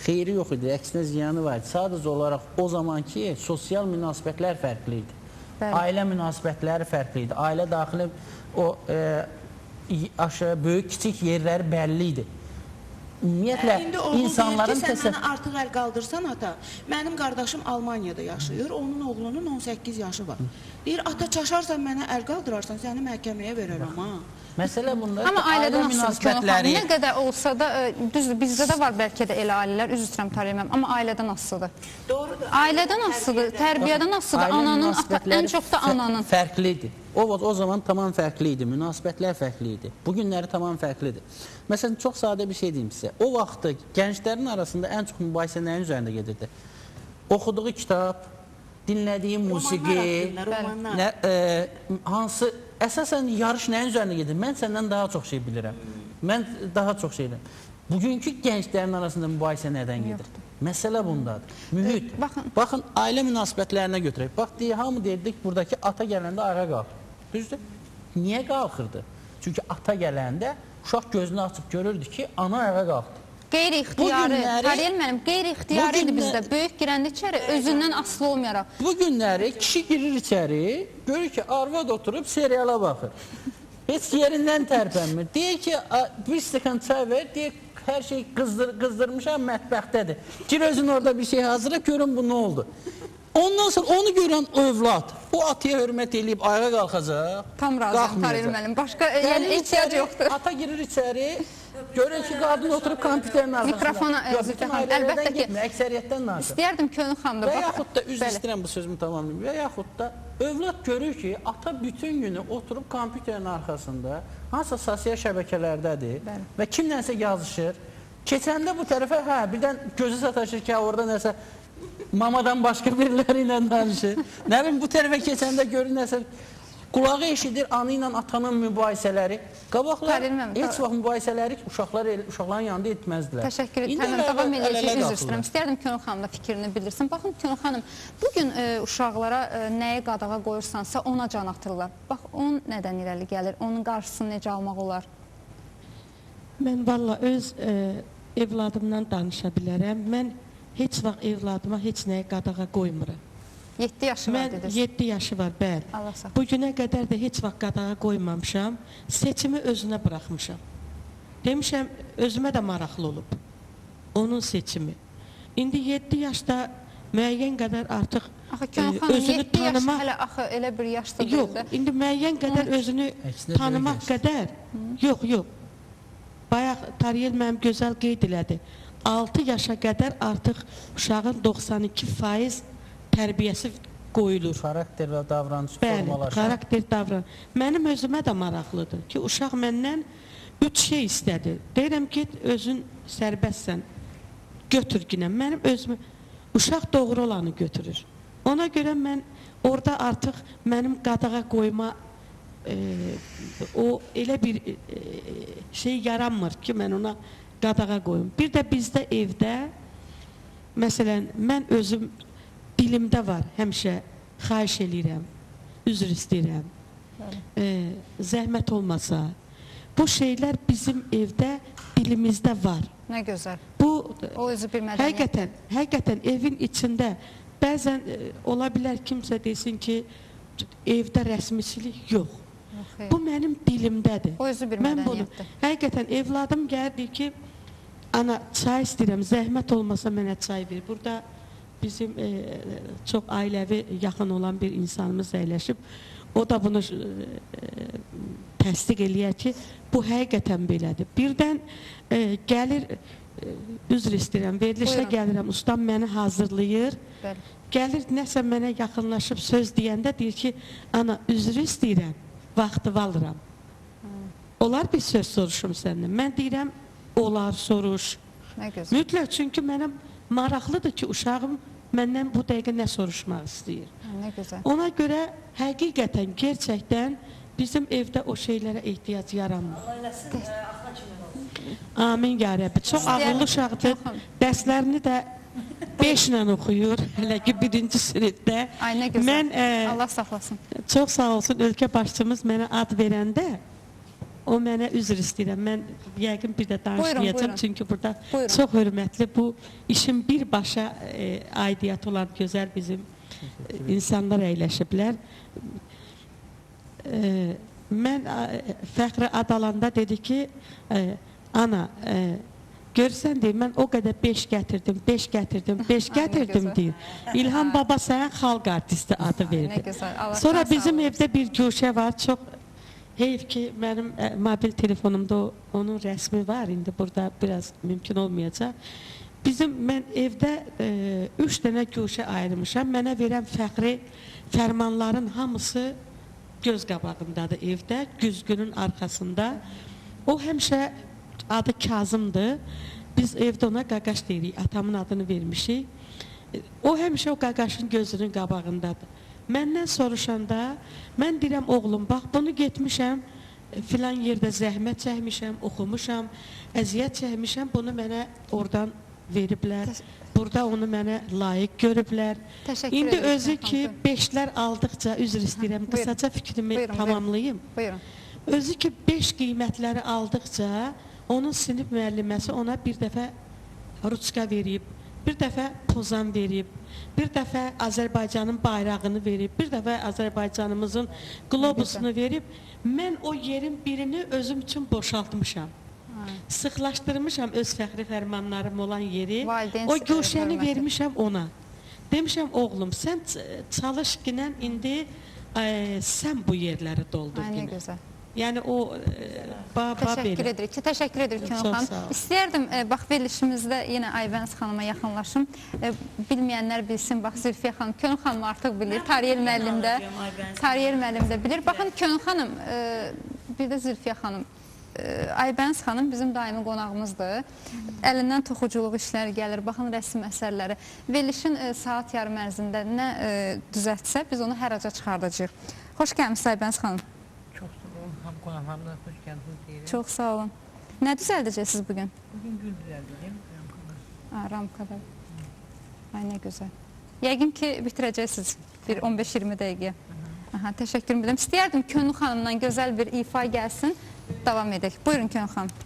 xeyri yox idi, əksinə ziyanı var idi. Sadəcə olaraq o zamanki sosial münasibətlər fərqli idi. Ailə münasibətləri fərqli idi. Ailə daxili o aşağı, böyük, kiçik yerləri bəlli idi. Ümumiyyətlə, insanların... İndi oğul deyir ki, sən mənə artıq əl qaldırsan, ata, mənim qardaşım Almaniyada yaşayır, onun oğlunun 18 yaşı var. Deyir, ata, çaşarsan mənə əl qaldırarsan, səni məhkəməyə verərəm, ha. Məsələ bunda amma ailədən asılıdır, nə qədər olsa da, düzdür, bizdə də var bəlkə də elə ailələr, üzr istəyirəm, tarihiməm, amma ailədən asılıdır. Doğrudur. Ailədən asılıdır, tərbiyədən asılıdır, ananın, ən çox da ananın. Fərqlidir. O zaman tamam fərqli idi, münasibətlər fərqli idi. Bugünləri tamam fərqlidir. Məsələn, çox sadə bir şey deyim sizə. O vaxtı gənclərin arasında ən çox mübahisə nəyin üzərində gedirdi? Oxuduğu kitab, dinlədiyi musiqi, hansı... Əsasən yarış nəyin üzərində gedir? Mən səndən daha çox şey bilirəm. Mən daha çox şey bilirəm. Bugünkü gənclərin arasında mübahisə nədən gedir? Məsələ bundadır. Mühit. Baxın, ailə münasibətlərinə götürək. Bax, hamı deyirdik, buradakı ata gələndə ayağa qalxır. Düzdür? Niyə qalxırdı? Çünki ata gələndə uşaq gözünü açıb görürdü ki, ana ayağa qalxdı. Qeyri-ixtiyarı, Kariyel mənim, qeyri-ixtiyarı idi bizdə. Böyük girəndə içəri, özündən asılı olmayaraq. Bu günləri kişi girir içəri, görür ki, arvad oturub seriala baxır. Heç yerindən tərpənmir. Deyir ki, bir stəkan çay ver, deyir, hər şey qızdırmışam, mətbəxtədir. Gir özün orada bir şey hazırla, görün bu nə oldu. Ondan sonra onu görən övlad, o atıya hörmət edib ayağa qalxacaq, tam razıyam, Kariyel mənim. Başqa ehtiyac yoxdur. Ata girir içəri, görür ki, qadın oturub kompüterin arxasında. Mikrofona əlbəttə ki, əksəriyyətdən nazır. İstəyərdim Könül xanımda. Və yaxud da, üzr istəyirəm bu sözümü tamamlayayım, və yaxud da övlad görür ki, ata bütün günü oturub kompüterin arxasında, hansısa sosial şəbəkələrdədir və kimlənsə yazışır. Keçəndə bu tərəfə, birdən gözü sataşır ki, orada nəsə mamadan başqa biriləri ilə danışır. Nə bilim, bu tərəfə keçəndə görür nəsə qulağı eşidir anı ilə atanın mübahisələri. Qabaqlar heç vaxt mübahisələri uşaqların yanında etməzdilər. Təşəkkür edirəm. Davam edəcək, üzr istəyirəm. İstəyərdim Könül xanım da fikrini bildirsin. Baxın, Könül xanım, bugün uşaqlara nəyi qadağa qoyursansa ona can atırlar. Bax, onun nədən irəli gəlir? Onun qarşısını necə almaq olar? Mən valla öz evladımdan danışa bilərəm. Mən heç vaxt evladıma heç nəyi qadağa qoymuram. 7 yaşı var dediniz. 7 yaşı var, bəli. Bugünə qədər də heç vaxt qadağa qoymamışam. Seçimi özünə buraxmışam. Demişəm, özümə də maraqlı olub. Onun seçimi. İndi 7 yaşda müəyyən qədər artıq özünü tanımaq... Hələ axı elə bir yaşda deyil də. Yox, indi müəyyən qədər özünü tanımaq qədər... Yox. Bayaq Tariyel mənim gözəl qeyd elədi. 6 yaşa qədər artıq uşağın 92% tərbiyəsi qoyulur. Xarakter və davranış formalaşır. Bəli, xarakter davranış. Mənim özümə də maraqlıdır ki, uşaq məndən 3 şey istədi. Deyirəm ki, özün sərbəstsən, götür günə. Mənim özümü, uşaq doğru olanı götürür. Ona görə mən orada artıq mənim qadağa qoyma o elə bir şey yaranmır ki, mən ona qadağa qoyum. Bir də bizdə evdə, məsələn, mən özüm dilimdə var, həmişə xahiş eləyirəm, üzr istəyirəm, zəhmət olmasa. Bu şeylər bizim evdə, dilimizdə var. Nə gözəl. O özü bir mədəniyyət. Həqiqətən evin içində bəzən ola bilər kimsə desin ki, evdə rəsmiçilik yox. Bu mənim dilimdədir. O özü bir mədəniyyətdir. Həqiqətən evladım gəldi ki, ana çay istəyirəm, zəhmət olmasa mənə çay ver. Burada bizim çox ailəvi yaxın olan bir insanımız əyləşib. O da bunu təsdiq eləyər ki, bu həqiqətən belədir. Birdən gəlir, üzr istəyirəm, verilişə gəlirəm, ustam məni hazırlayır. Gəlir, nəsə mənə yaxınlaşıb söz deyəndə deyir ki, ana, üzr istəyirəm, vaxtımı alıram. Olar bir söz soruşum səndən. Mən deyirəm, olar, soruş. Mütləq, çünki mənə maraqlıdır ki, uşağım məndən bu dəqiqə nə soruşmaq istəyir. Ona görə həqiqətən, gerçəkdən bizim evdə o şeylərə ehtiyac yaranmır. Amin, ya Rəbbi. Çox ağıllı uşaqdır. Dərslərini də 5 ilə oxuyur, hələ ki birinci sinifdə. Ay, nə gözəl. Allah saxlasın. Çox sağ olsun, ölkə başçımız mənə ad verəndə, o mənə üzr istəyirəm. Mən yəqin bir də danışmayacağım, çünki burada çox hörmətli, bu işin birbaşa aidiyyatı olan gözəl bizim insanlar əyləşiblər. Mən Fəxri ad alanda dedi ki, ana, görsən deyir, mən o qədər 5 gətirdim, 5 gətirdim, 5 gətirdim deyir. İlham baba sənə xalq artisti adı verdi. Sonra bizim evdə bir güşə var, çox heyf ki, mənim mobil telefonumda onun rəsmi var, indi burada biraz mümkün olmayacaq. Mən evdə 3 dənə güşə ayırmışam, mənə verən fəxri fərmanların hamısı göz qabağındadır evdə, güzgünün arxasında. O həmişə adı Kazımdır, biz evdə ona qaqaş deyirik, atamın adını vermişik. O həmişə o qaqaşın gözünün qabağındadır. Məndən soruşanda, mən deyirəm, oğlum, bax, bunu getmişəm, filan yerdə zəhmət çəkmişəm, oxumuşam, əziyyət çəkmişəm, bunu mənə oradan veriblər, burada onu mənə layiq görüblər. İndi özü ki, 5'lər aldıqca, üzr istəyirəm, qısaca fikrimi tamamlayayım. Özü ki, 5 qiymətləri aldıqca, onun sinif müəlliməsi ona bir dəfə ruçka verib, bir dəfə pozan verib, bir dəfə Azərbaycanın bayrağını verib, bir dəfə Azərbaycanımızın qlobusunu verib. Mən o yerin birini özüm üçün boşaltmışam. Sıxlaşdırmışam öz fəxri fərmanlarım olan yeri. O güşəni vermişəm ona. Demişəm, oğlum, sən çalış ginən, indi sən bu yerləri doldur ginən. Nə gözəl. Yəni o Təşəkkür edirik. Təşəkkür edirik Könül xanım. İstəyərdim, bax, verilişimizdə yenə Aybəniz xanıma yaxınlaşım. Bilməyənlər bilsin, bax, Zülfiyə xanım, Könül xanım artıq bilir, Tariyel müəllim də bilir. Baxın, Könül xanım, bir də Zülfiyə xanım, Aybəniz xanım bizim daimi qonağımızdır. Əlindən toxuculuq işləri gəlir, baxın, rəsm əsərləri. Verilişin saat yarım ərzində nə düzəltsə, biz onu hər aca çıxardacağıq. Xoş gəlmişsiniz Aybəniz xanım. Qonaqlarına xoş gəldiniz deyirəm. Çox sağ olun. Nə düzəldəcəksiniz bugün? Bugün gül düzəldəcəm, ramkada. Ramkada. Ay, nə gözəl. Yəqin ki, bitirəcəksiniz bir 15-20 dəqiqəyə. Təşəkkür edirəm. İstəyərdim Könül xanımdan gözəl bir ifa gəlsin, davam edək. Buyurun Könül xanım.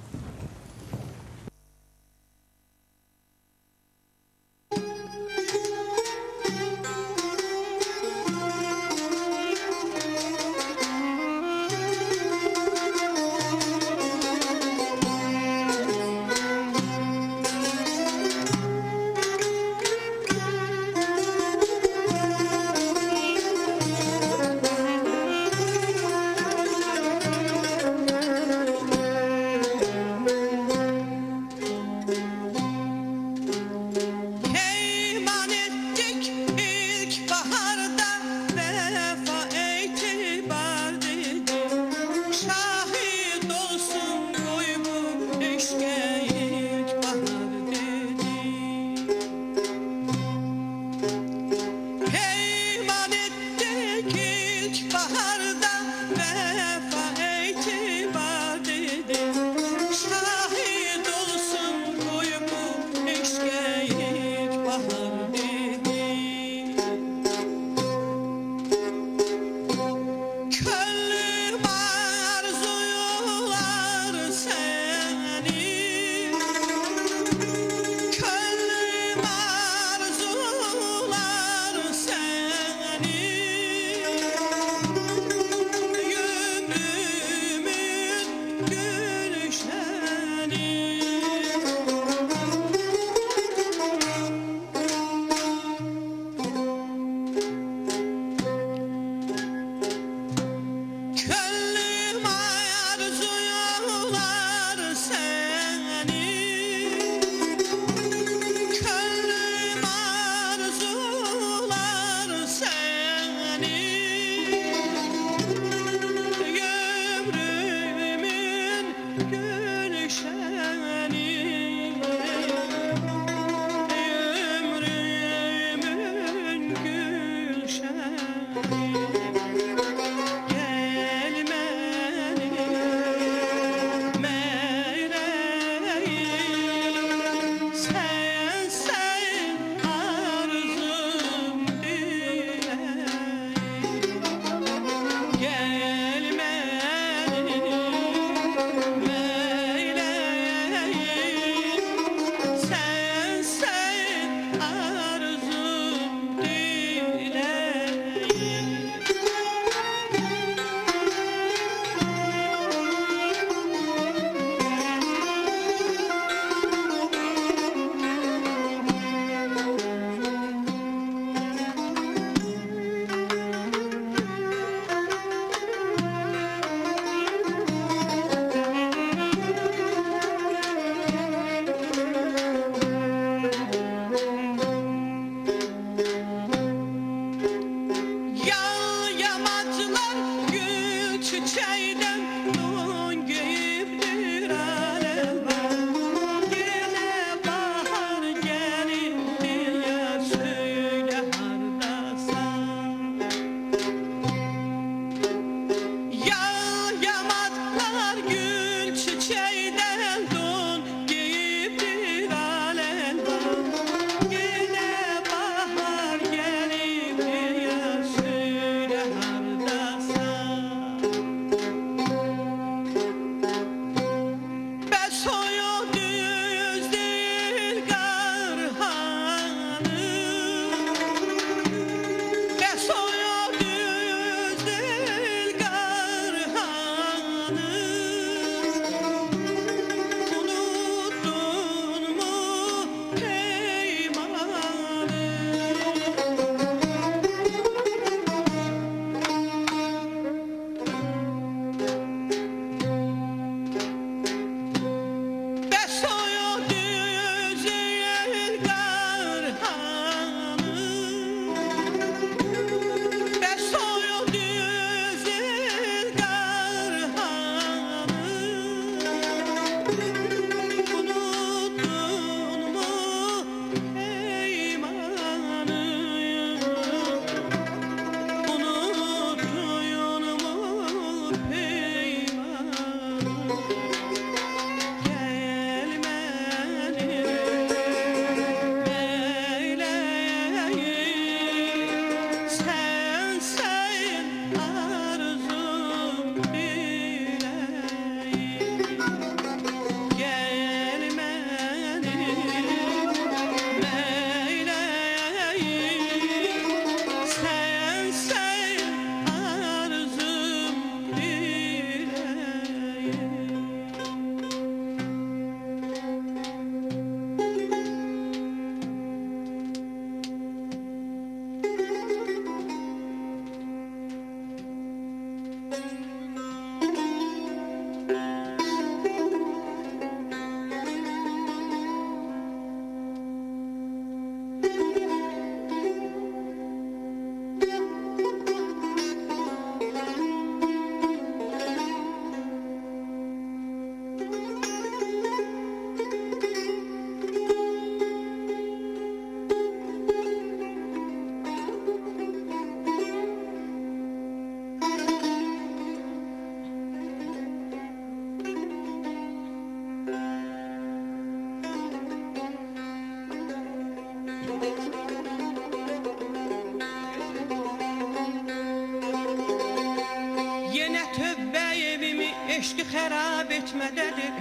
tövbə evimi eşqi xərab etmədədir.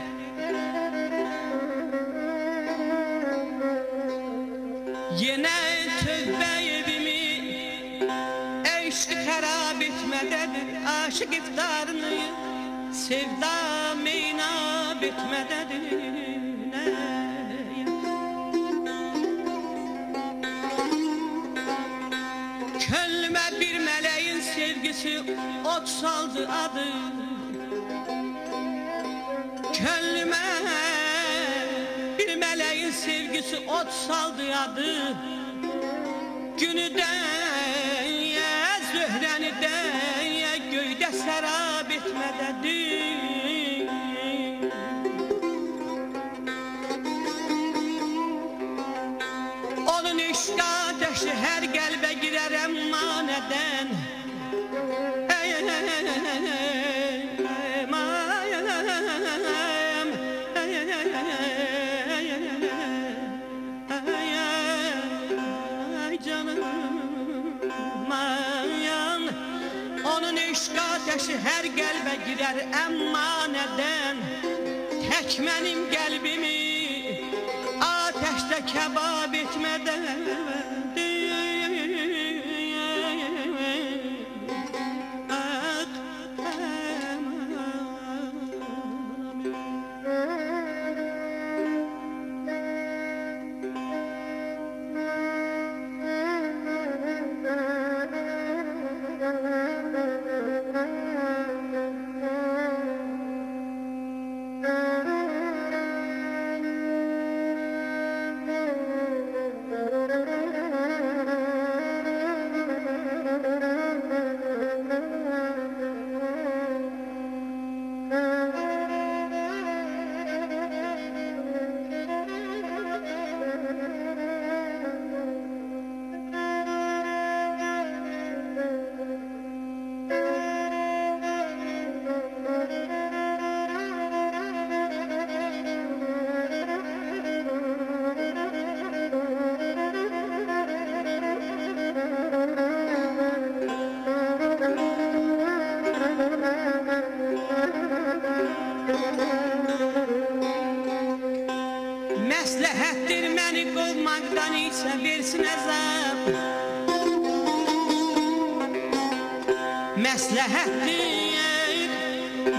Yenə tövbə evimi eşqi xərab etmədədir. Aşıq iftarını sevda meynab etmədədir. Könlümə bir mələyin sevgisi ot saldı adı. Könlümə bir mələyin sevgisi ot saldı adı. Günüdən ya zöhrənidən ya göydə sərab etmədədir. Onun eşq ateşi hər qəlbə girər əmma nədən? Onun eşq ateşi hər qəlbə girər əmma nədən? Tək mənim qəlbimi ateşdə kəbab etmədən. Məsləhətdir məni qovmaqdan isə versin əzab. Məsləhətdir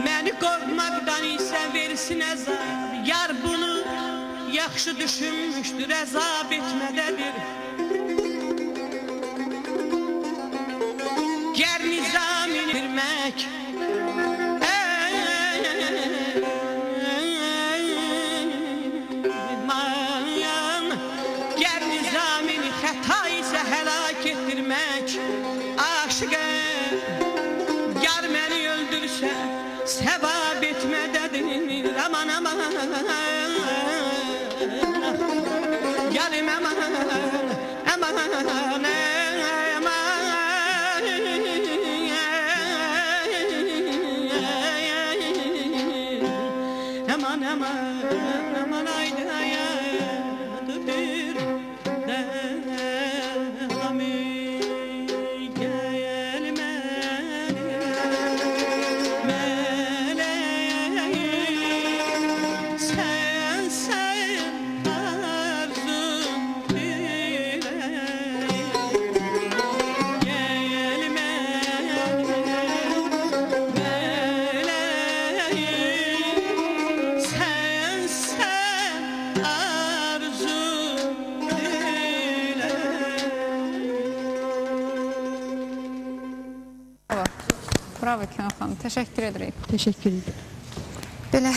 məni qovmaqdan isə versin əzab. Yar bunu yaxşı düşünmüşdür, əzab etmədədir. Gər nizamini bilmək aşıqə yar məni öldürsə sevab etmədədir. Aman aman yarim aman aman aman aman ayda ayadı bir delami. Bravo Kənan xanım, təşəkkür edirik. Təşəkkür edirəm. Belə,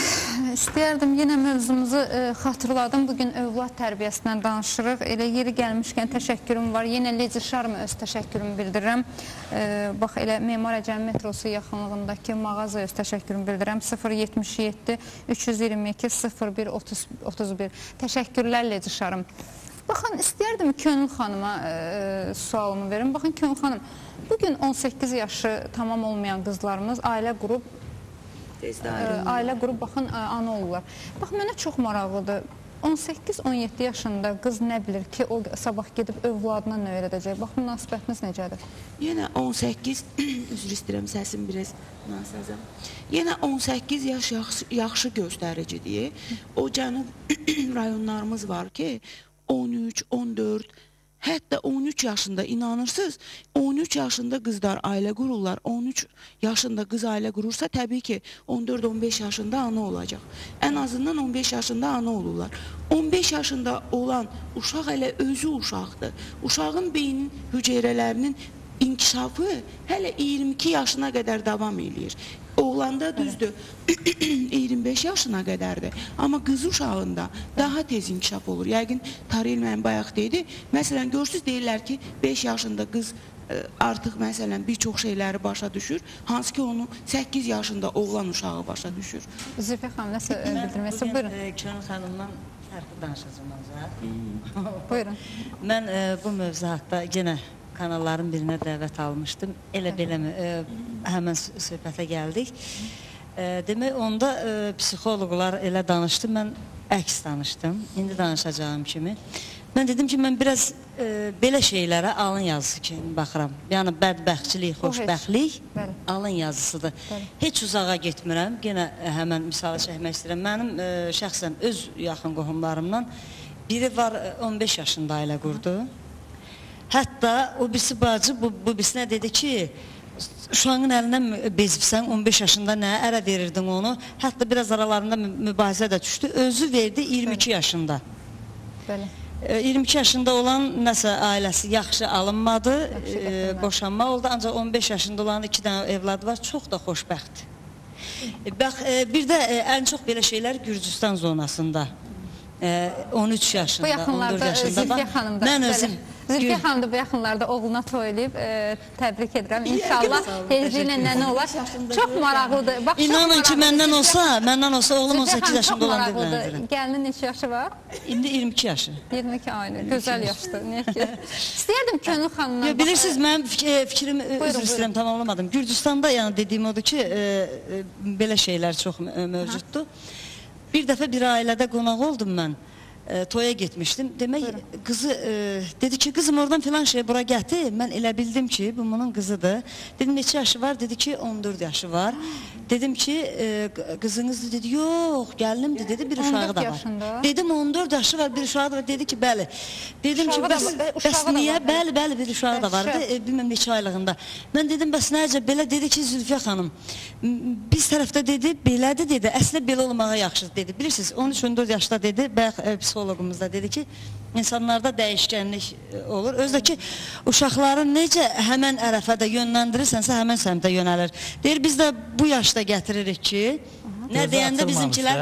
istəyərdim, yenə mövzumuzu xatırladım. Bugün övlad tərbiyəsindən danışırıq. Elə yeri gəlmişkən təşəkkürüm var. Yenə Leci Şarmə öz təşəkkürümü bildirirəm. Bax, elə Memar Əcəmi metrosu yaxınlığındakı mağaza öz təşəkkürümü bildirirəm. 077 322 01 31. Təşəkkürlər Leci Şarım. Baxın, istəyərdim Könül xanıma sualımı verim. Baxın, Könül xanım, bugün 18 yaşı tamam olmayan qızlarımız ailə qurub, baxın, ana olurlar. Bax, mənə çox maraqlıdır. 18-17 yaşında qız nə bilir ki, o sabah gedib övladına nə öyrədəcək? Bax, münasibətiniz necədir? Yenə 18, üzr istəyirəm, səsim biraz nasazam. Yenə 18 yaş yaxşı göstəricidir. O cənub rayonlarımız var ki, 13, 14, hətta 13 yaşında inanırsınız, 13 yaşında qızlar ailə qururlar, 13 yaşında qız ailə qurursa təbii ki 14-15 yaşında ana olacaq. Ən azından 15 yaşında ana olurlar. 15 yaşında olan uşaq hələ özü uşaqdır. Uşağın beynin hüceyrələrinin inkişafı hələ 22 yaşına qədər davam edir. Oğlanda düzdür 25 yaşına qədərdir. Amma qız uşağında daha tez inkişaf olur. Yəqin Taril mənim bayaq deyildi. Məsələn, görürsünüz, deyirlər ki, 5 yaşında qız artıq məsələn bir çox şeyləri başa düşür. Hansı ki onu 8 yaşında oğlan uşağı başa düşür. Zülfiyə xanım, nəsə bildirməsi? Buyurun. Könül xanımdan fərqli danışacağım. Buyurun. Mən bu mövzu haqda yenə kanalların birinə dəvət almışdım. Elə belə həmən söhbətə gəldik. Demək, onda psixoloqlar elə danışdı, mən əks danışdım. İndi danışacağım kimi. Mən dedim ki, mən biraz belə şeylərə alın yazısı kimi baxıram. Yəni, bədbəxtçilik, xoşbəxtlik alın yazısıdır. Heç uzağa getmirəm. Yenə həmən misalı çəkmək istəyirəm. Mənim şəxsən öz yaxın qohumlarımdan biri var 15 yaşında ailə qurdu. Hətta o birisi bacı bu birisinə dedi ki, uşağın əlindən bezibsən, 15 yaşında nə ərə verirdin onu. Hətta biraz aralarında mübahisə də düşdü. Özü verdi 22 yaşında. Belə. 22 yaşında olan nəsə ailəsi yaxşı alınmadı, boşanma oldu. Ancaq 15 yaşında olan 2 dənə evladı var, çox da xoşbəxtdir. Bax, bir də ən çox belə şeylər Gürcüstan zonasında. 13 yaşında, 14 yaşında. Zülfiyə xanım da. Mən özüm. Zülfiyə xanım da bu yaxınlarda oğluna toy eləyib, təbrik edirəm. İnşallah tezliklə nənə olar. Çox maraqlıdır. İnanın ki, məndən olsa oğlum 18 yaşında olan evləndirir. Gəlinin neçə yaşı var? İndi 22 yaşı. 22 aylı, gözəl yaşdır. İstəyərdim Könül xanımdan. Bilirsiniz, mənim fikrimi üzr istəyirəm, tamamlamadım. Gürcüstanda dediyim odur ki, belə şeylər çox mövcuddur. Bir dəfə bir ailədə qonaq oldum mən. Toya getmişdim. Demək, qızı dedi ki, qızım oradan filan şey bura gətir. Mən elə bildim ki, bu bunun qızıdır. Dedim, neçə yaşı var? Dedi ki, 14 yaşı var. Dedim ki, qızınızdır. Dedi, yox, gəlinimdir. Dedi, bir uşağı da var. Dedim, 14 yaşı var, bir uşağı da var. Dedi ki, bəli. Dedim ki, bəs niyə? Bəli, bir uşağı da vardı. Bilməm, neçə aylığında. Mən dedim, bəs nəcə? Belə dedi ki, Zülfiyə xanım, biz tərəfdə dedi, belədir dedi. Əslində belə olmağa yaxşıdır dedi. Bilirsiniz, 13-14 yaşda dedi, bayaq psixologumuz da dedi ki, insanlarda dəyişkənlik olur. Özdə ki, uşaqları necə həmən ərəfədə yönləndirirsənsə, həmən səmtə yönəlir. Deyir, biz də bu yaşda gətiririk ki, nə deyəndə bizimkilər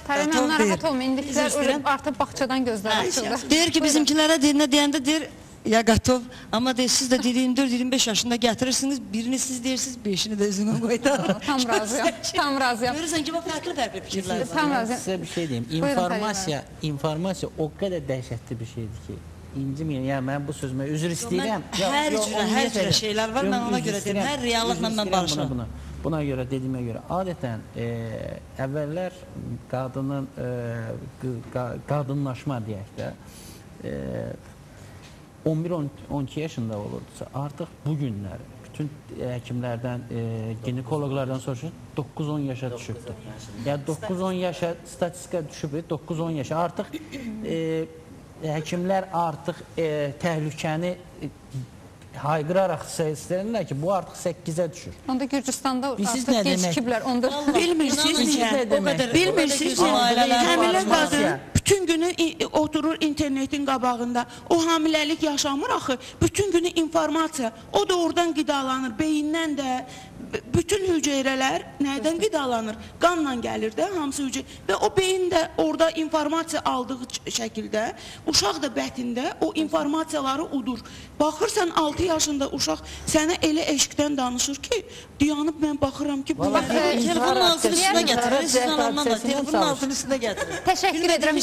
Tərəməm, narahat olmayın, indikilər artıq bağçadan gözlər açıldı. Deyir ki, bizimkilərə deyir, nə deyəndə deyir, ya qatov, amma deyir, siz də 24-25 yaşında gətirirsiniz, birini siz deyirsiniz, 5-ini də özünə qoydan. Tam razıyam, tam razıyam. Görürsən ki, fərqli fikirlər var. Tam razıyam. Sizə bir şey deyim, informasiya o qədər dəhşətli bir şeydir ki, inciməyin, yəni mən bu sözümə üzr istəyirəm. Hər cürə şeylər var, mən ona görə deyim, hər reallıqla mən barışıram. Buna görə, dediyimə görə, adətən əvvəllər qadınlaşma deyək də, 11-12 yaşında olurdusa, artıq bu günləri bütün həkimlərdən, ginekoloqlardan soruşun, 9-10 yaşa düşübdür. Yəni 9-10 yaşa statistika düşüb, 9-10 yaşa artıq həkimlər artıq təhlükəni hayqıraraq istəyirlər ki, bu artıq 8-ə düşür. Onda Gürcüstanda artıq gecikiblər. Bilmirsiniz, həmilə qadın bütün günü oturur internetin qabağında. O hamiləlik yaşamır axı. Bütün günü informasiya. O da oradan qidalanır. Beyindən də bütün hüceyrələr nədən qidalanır? Qanla gəlir də hamısı hüceyrə. Və o beyin də orada informasiya aldığı şəkildə uşaq da bətində o informasiyaları udur. Baxırsan 6 yaşında uşaq sənə elə eşqdən danışır ki, dayanıb mən baxıram ki, bu telefonun altının üstünə gətirir. Sizin anlamda telefonun altının üstünə gətirir. Təşəkkür edirəm.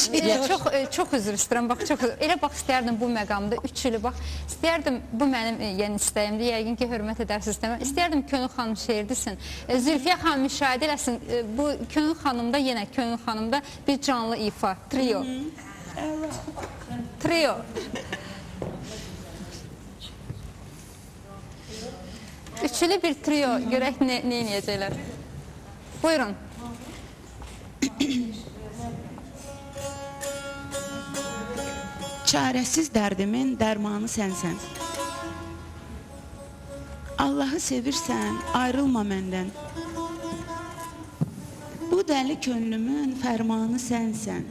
Çox üzr istəyirəm. Bax, elə bax istəyərdim bu məqamda 3 ili bax. İstəyərdim bu mənim yəni istəyimdir. Yəqin ki, hörmət edərsiniz demə. İstəyərdim Könül xanım xanım şeirdisin. Zülfiyə xanım müşahidə eləsin, bu Könül xanımda, yenə Könül xanımda bir canlı ifa, trio. Trio. Üçlü bir trio, görək nə eləyəcəklər. Buyurun. Çarəsiz dərdimin dərmanı sənsən. Allahı sevirsən, ayrılma məndən. Bu dəli könlümün fərmanı sənsən.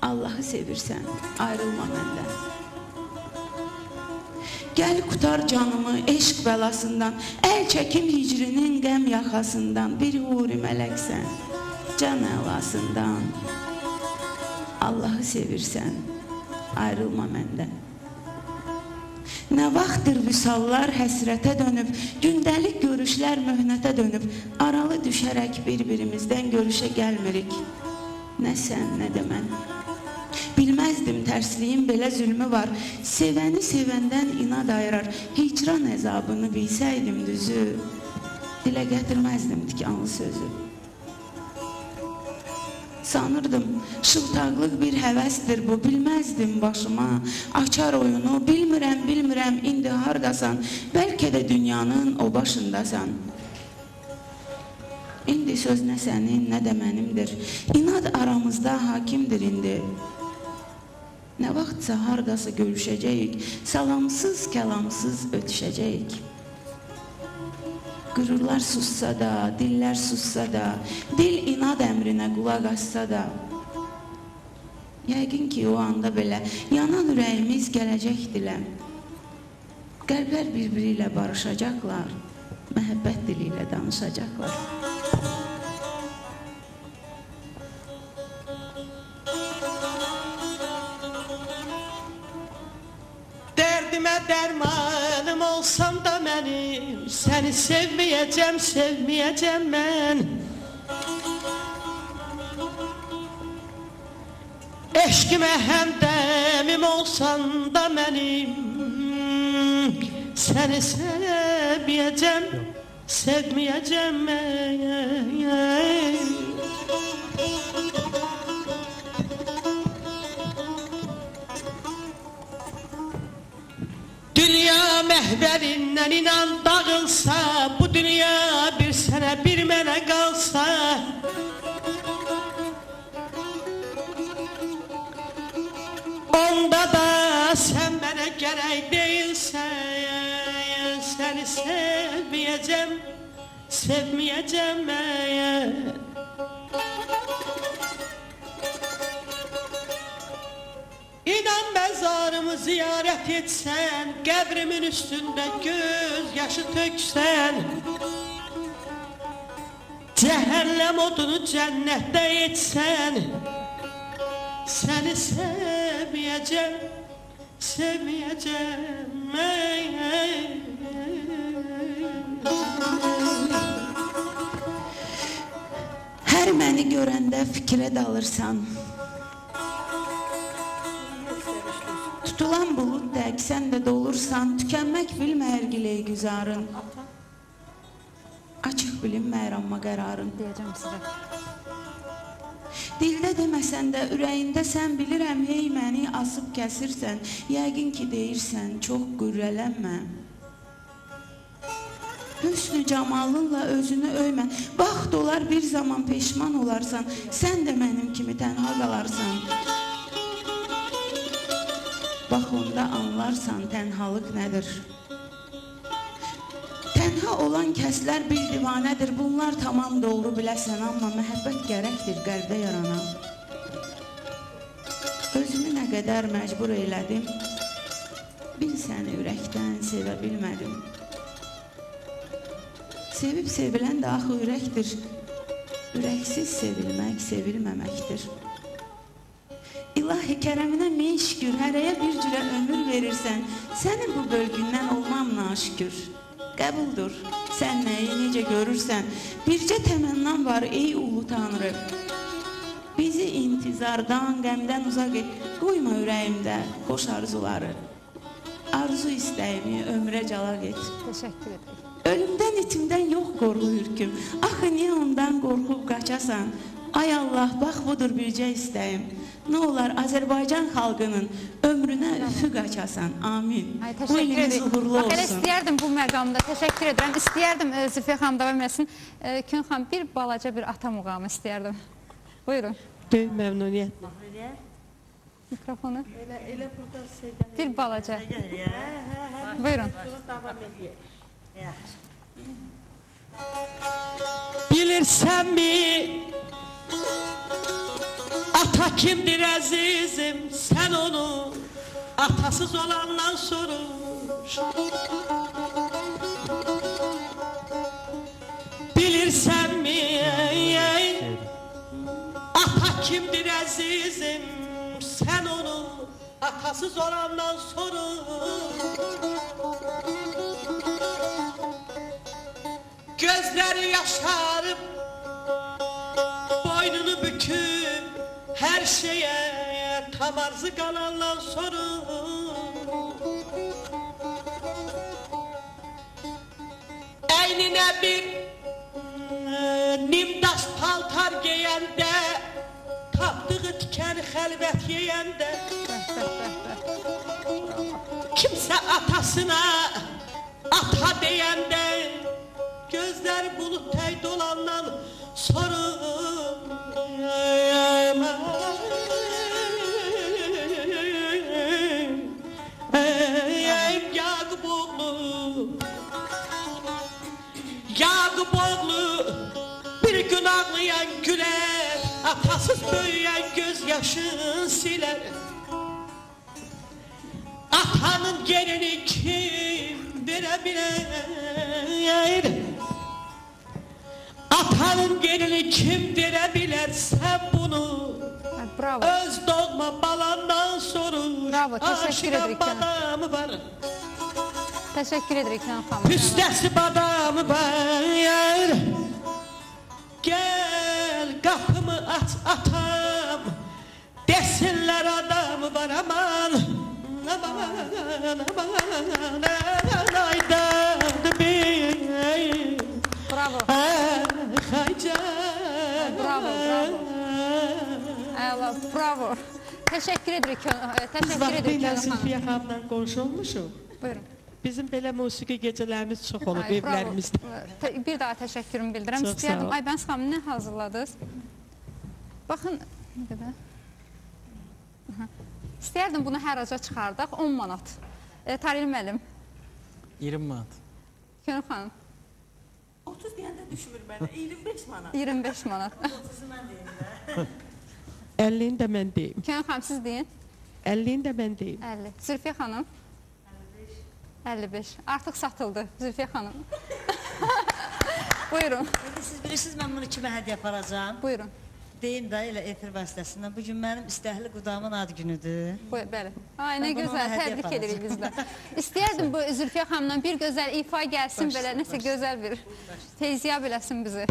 Allahı sevirsən, ayrılma məndən. Gəl qutar canımı eşq bəlasından, əl çəkim hicrinin qəm yaxasından, bir huri mələksən, can əlasından. Allahı sevirsən, ayrılma məndən. Nə vaxtdır vüsallar həsrətə dönüb, gündəlik görüşlər möhnətə dönüb, aralı düşərək bir-birimizdən görüşə gəlmirik. Nə sən, nə də mən. Bilməzdim tərsliyin belə zülmü var, sevəni sevəndən inad ayırar, hicran əzabını bilsəydim düzü, dilə gətirməzdim tikanlı sözü. Sanırdım, şıltaqlıq bir həvəsdir bu, bilməzdim başıma, açar oyunu, bilmirəm, indi hardasan, bəlkə də dünyanın o başındasan. İndi söz nə sənin, nə də mənimdir, inad aramızda hakimdir indi. Nə vaxtsa hardasa görüşəcəyik, salamsız, kəlamsız ötüşəcəyik. Qürurlar sussa da, dillər sussa da, dil inad əmrinə qulaq assa da, yəqin ki o anda belə yanan ürəyimiz gələcək dilə. Qəlblər bir-biri ilə barışacaqlar, məhəbbət dili ilə danışacaqlar. Dərdimə dərmanım olsam da mənim, səni sevməyəcəm mən. Eşqimə həmdəmim olsan da mənim, səni sevməyəcəm mən. Dünya məhvərindən inan dağılsa, bu dünya bir sənə bir mənə qalsa, onda da sən mənə gərək deyilsən, səni sevməyəcəm mən. İnan məzarımı ziyarət etsən, qəbrimin üstündə göz yaşı töksən, cəhənnəm odunu cənnətdə etsən, səni sevməyəcəm mən. Hər məni görəndə fikrə dalırsan, tutulan bulud tək sən də dolursan, tükənmək bilməyər giləy güzarın, açıq bilinməyər amma qərarın. Deyəcəm sizə. Dildə deməsən də ürəyində sən bilirəm, hey məni asıb kəsirsən, yəqin ki deyirsən, çox qürrələnmə. Hüsnü camalınla özünü öymə, vaxt olar bir zaman peşman olarsan, sən də mənim kimi tənha qalarsan. Bax onda anlarsan tənhalıq nədir. Tənha olan kəslər bir divanədir, bunlar tamam doğru biləsən, amma məhəbbət gərəkdir qəlbdə yaranan. Özümü nə qədər məcbur elədim, bil səni ürəkdən sevə bilmədim. Sevib sevilən də axı ürəkdir, ürəksiz sevilmək sevilməməkdir. İlahi kərəminə min şükür, hərəyə bir cürə ömür verirsən, sənin bu bölgündən olmam naşükür. Qəbuldur, sən nəyi necə görürsən, bircə təmənnam var ey ulu Tanrı. Bizi intizardan, qəmdən uzaq et, qoyma ürəyimdə xoş arzuları. Arzu istəyimi ömrə calaq et. Təşəkkür ederim. Ölümdən içimdən yox qorxu ürküm. Axı niyə ondan qorxub qaçasan? Ay Allah, bax budur bircə istəyim. Nə olar Azərbaycan xalqının ömrünə üfüq açasan. Amin. Ay, təşəkkür edirəm. Bax, elə istəyərdim bu məqamda. Təşəkkür edirəm. İstəyərdim Zülfiyə xanım davam etsin. Kün xanım, bir balaca bir ata muğamı istəyərdim. Buyurun. Böyük məmnuniyyət. Mikrofonu. Elə burada şeydən. Bir balaca. Buyurun. Bilirsən mi? Ata kimdir əzizim? Sən onu atasız olandan soruş. Bilirsən mi? Ata kimdir əzizim? Sən onu atasız olandan soruş. Gözləri yaşarıb, boynunu büküb, hər şeyə tam arzı qalandan sonra əyninə bir nimdaş paltar geyəndə, tapdığı tikəni xəlvət yeyəndə kimsə atasına ata deyəndə gözləri bulut tək dolandan sonra Yaqub oğlu bir gün ağlayan gülər, atasız böyüyen gözyaşın siler. Atanın yerini kim verebilir? Atanın yerini kim verebilir? Sen bunu Bravo. öz doğma balandan sorur. Bravo, teşekkür ederim. Badamı var, Təşəkkür edirik Kün xanım. püstəsi badamı var. Gel kapımı aç atam, desinler adamı var aman. Aman aman aydadı bir. Bravo. Bravo, bravo. Əla, bravo. Təşəkkür edirik Kün Biz vaxtıyla Zülfiyə xanımla qonşu olmuşuq. Buyurun. Bizim belə musiqi gecələrimiz çox olub evlərimizdə. Bir daha təşəkkürümü bildirəm. Çox sağ İstəyərdim. ol. Aybəniz xanım, nə hazırladınız? Baxın, nə qədər? İstəyərdim bunu hər aca çıxardaq. 10 manat. Taril müəllim. 20 manat. Könül xanım. 30 deyəndə düşmür mənə. 25 manat. 25 manat. 50-ni də mən deyim. Könül xanım, siz deyin. 50-ni də mən deyim. 50. Zülfiyə xanım. 55. Artıq satıldı Zülfiyə xanım. Buyurun. Siz bilirsiniz, mən bunu kimə hədiyyə aparacağım? Buyurun. Deyim də elə efir vasitəsindən. Bugün mənim istəkli qudamın ad günüdür. Bəli. Ay, nə Mən bunu gözəl, ona hədiyyə təbrik edirik biz də. aparacağım. İstəyərdim bu Zülfiyə xanımdan bir gözəl ifa gəlsin, belə nəsə gözəl bir teyziyab eləsin bizi.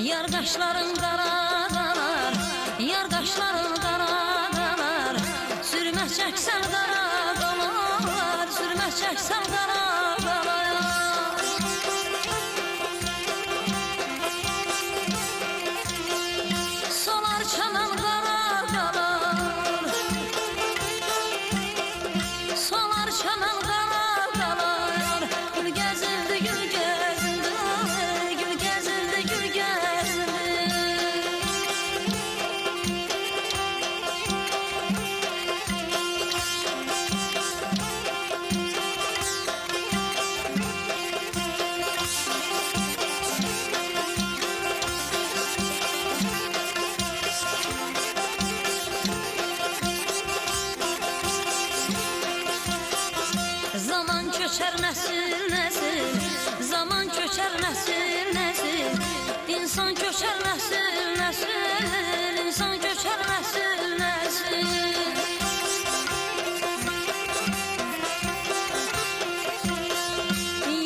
Yar qaşların qaradalar, yar qaşların qaradalar. Sürmə çəksən qaradalar, sürmə çəksən qaradalar. Solar çanan qaradalar, solar çanan qaradalar. Gül gəzildi, gül gəzildi, gül gəzildi, gül gəzildi. Zaman köçər nəsil, nəsil, zaman köçər nəsil, nəsil. İnsan köçər nəsil, nəsil, insan köçər nəsil, nəsil.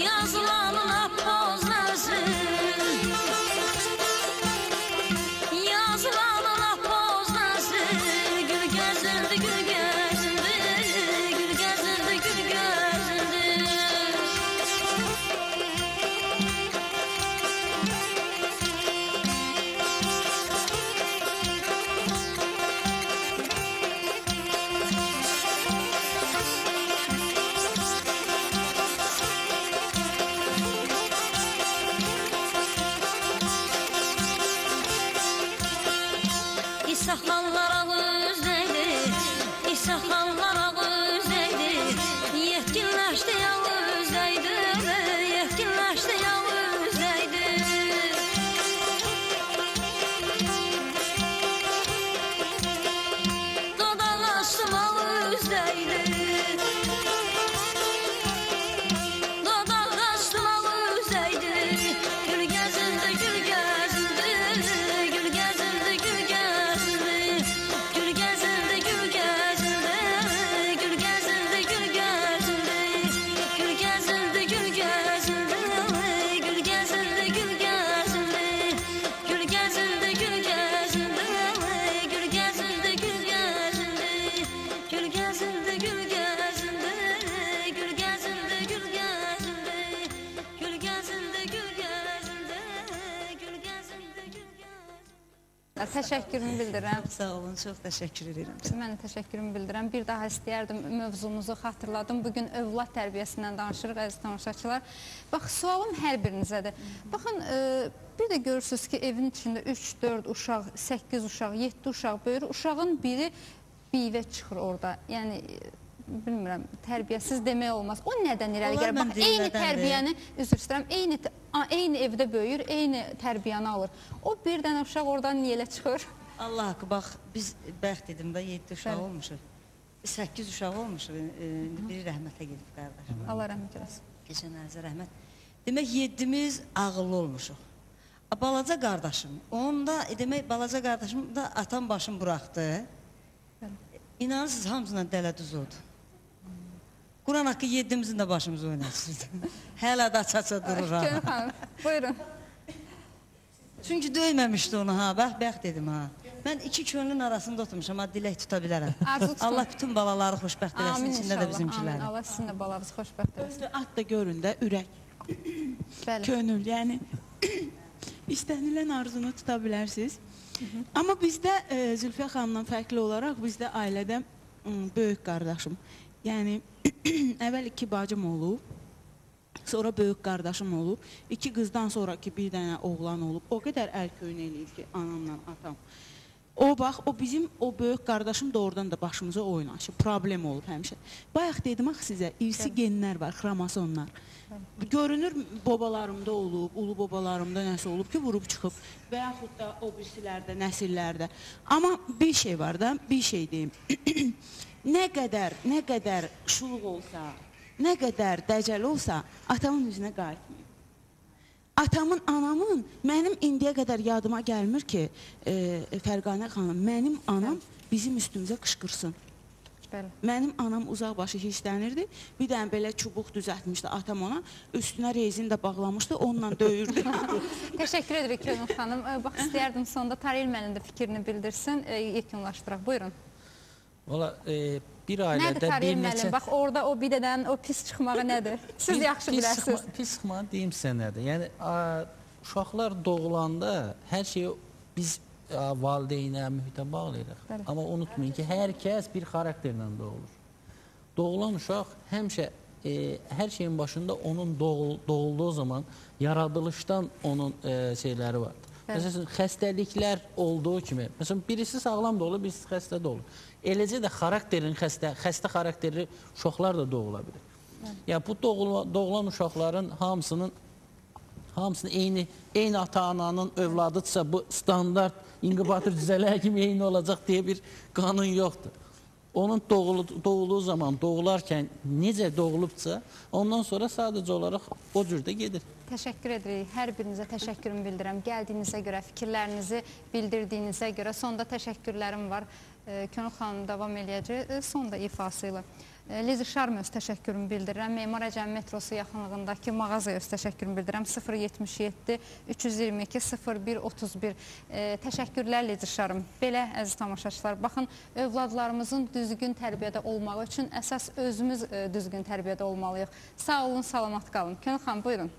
Yazılanına poz nəsil, yazılanına poz nəsil. Gül gəzildi, gül gəzildi, gül gəzildi, gül gəzildi. İsaxanlar ağüzdəydi, İsaxanlar ağüzdəydi. Yetkinləşdi ağüzdəydi, yetkinləşdi ağüzdəydi. Dodaq açdım ağüzdəydi, dodaq açdım ağüzdəydi. Gül gəzildi, gül gəzildi, gül gəzildi, gül gəzildi. Gül gəzildi, gül gəzildi, gül gəzildi, gül gəzildi. Gül gəzildi, gül gəzildi, gül gəzildi, gül gəzildi. Gül gəzildi, gül gəzildi, gül gəzildi, gül gəzildi. Gül gəzildi, gül gəzildi, gül gəzildi, gül gəzildi. Gül gəzildi, gül gəzildi, gül gəzildi, gül gəzildi. Təşəkkürümü bildirirəm. Sağ olun, çox təşəkkür edirəm. Mən təşəkkürümü bildirirəm. Bir daha istəyərdim mövzumuzu xatırladım. Bugün övlad tərbiyəsindən danışırıq, əziz tamaşaçılar. Bax, sualım hər birinizədir. Baxın, bir də görürsünüz ki, evin içində 3, 4 uşaq, 8 uşaq, 7 uşaq böyür. Uşağın biri bivə çıxır orada. Yəni, bilmirəm, tərbiyəsiz demək olmaz. O nədən irəli gəlir? Bax, eyni tərbiyəni, üzr istəyirəm, eyni evdə böyür, eyni tərbiyəni alır. O bir dənə uşaq oradan niyə elə çıxır? Allah haqqı, bax, biz bəxt dedim də 7 uşaq olmuşuq. 8 uşaq olmuşuq, biri rəhmətə gedib qardaşım. Allah rəhmət eləsin. Keçən ərzə rəhmət. Demək, 7-miz ağıllı olmuşuq. Balaca qardaşım, onda, demək, balaca qardaşım da atam başım buraxdı. İnanırsınız, hamısından dələdüz oldu. Quran haqqı 7-mizin də başımızı oynatırdı. Hələ də çaça dururam. Gönül xanım, buyurun. Çünki döyməmişdi onu, ha, bəxt dedim, ha. Mən iki könlün arasında oturmuşam, ha, dilək tuta bilərəm. Allah bütün balaları xoşbəxt eləsin, içində də bizimkiləri. Allah sizin də balanızı xoşbəxt eləsin. At da görün də, ürək, könül, yəni istənilən arzunu tuta bilərsiniz. Amma bizdə Zülfiyə xanımdan fərqli olaraq, bizdə ailədə böyük qardaşım, yəni əvvəl 2 bacım olub, sonra böyük qardaşım olub, 2 qızdan sonraki bir dənə oğlan olub, o qədər əl köynə eləyib ki, anamla atam. O bax, o bizim, o böyük qardaşım da oradan da başımıza oynaşıb, problem olub həmişə. Bayaq dedim axı sizə, irsi genlər var, xromasonlar. Görünür, babalarımda olub, ulu babalarımda nəsə olub ki, vurub çıxıb və yaxud da o birisilərdə, nəsillərdə. Amma bir şey var da, bir şey deyim. Nə qədər şuluq olsa, nə qədər dəcəl olsa, atamın üzünə qayıtmayıb. Atamın, anamın, mənim indiyə qədər yadıma gəlmir ki, Fərqanə xanım, mənim anam bizim üstümüzə qışqırsın. Mənim anam uzaqbaşı işlənirdi. Bir dənə belə çubuq düzəltmişdi atam ona. Üstünə rezin də bağlamışdı, onunla döyürdü. Təşəkkür edirik Könül xanım. Bax, istəyərdim sonda Tariyel müəllim də fikrini bildirsin. Yekunlaşdıraq. Buyurun. Valla bir ailədə nədir Tariyel müəllim? Bax, orada o bidədən o pis çıxmağı nədir? Siz yaxşı bilərsiniz. Pis çıxmağı deyim sizə nədir? Yəni, uşaqlar doğulanda hər şeyi biz valideynə, mühitə bağlayırıq. Amma unutmayın ki, hər kəs bir xarakterlə doğulur. Doğulan uşaq həmişə hər şeyin başında onun doğulduğu zaman yaradılışdan onun şeyləri vardır. Məsələn, xəstəliklər olduğu kimi, məsələn, birisi sağlam doğulur, birisi xəstə doğulur. Eləcə də xarakterin, xəstə xarakterli uşaqlar da doğula bilir. Yəni, bu doğulan uşaqların hamısını eyni ata-ananın övladıdırsa, bu standart inkubator cüzələr kimi eyni olacaq deyə bir qanun yoxdur. Onun doğulduğu zaman, doğularkən necə doğulubsa, ondan sonra sadəcə olaraq o cürdə gedir. Təşəkkür edirik. Hər birinizə təşəkkürümü bildirəm. Gəldiyinizə görə, fikirlərinizi bildirdiyinizə görə. Sonda təşəkkürlərim var. Könül xanım davam eləyəcək. Sonda ifası ilə. Lizi Şarm öz təşəkkürümü bildirirəm. Memar Əcəm metrosu yaxınlığındakı mağazaya öz təşəkkürümü bildirirəm. 077 322 01 31. Təşəkkürlər Lizi Şarm. Belə, əziz tamaşaçılar, baxın, övladlarımızın düzgün tərbiyədə olmağı üçün əsas özümüz düzgün tərbiyədə olmalıyıq. Sağ olun, salamat qalın. Könül xanım, buyurun.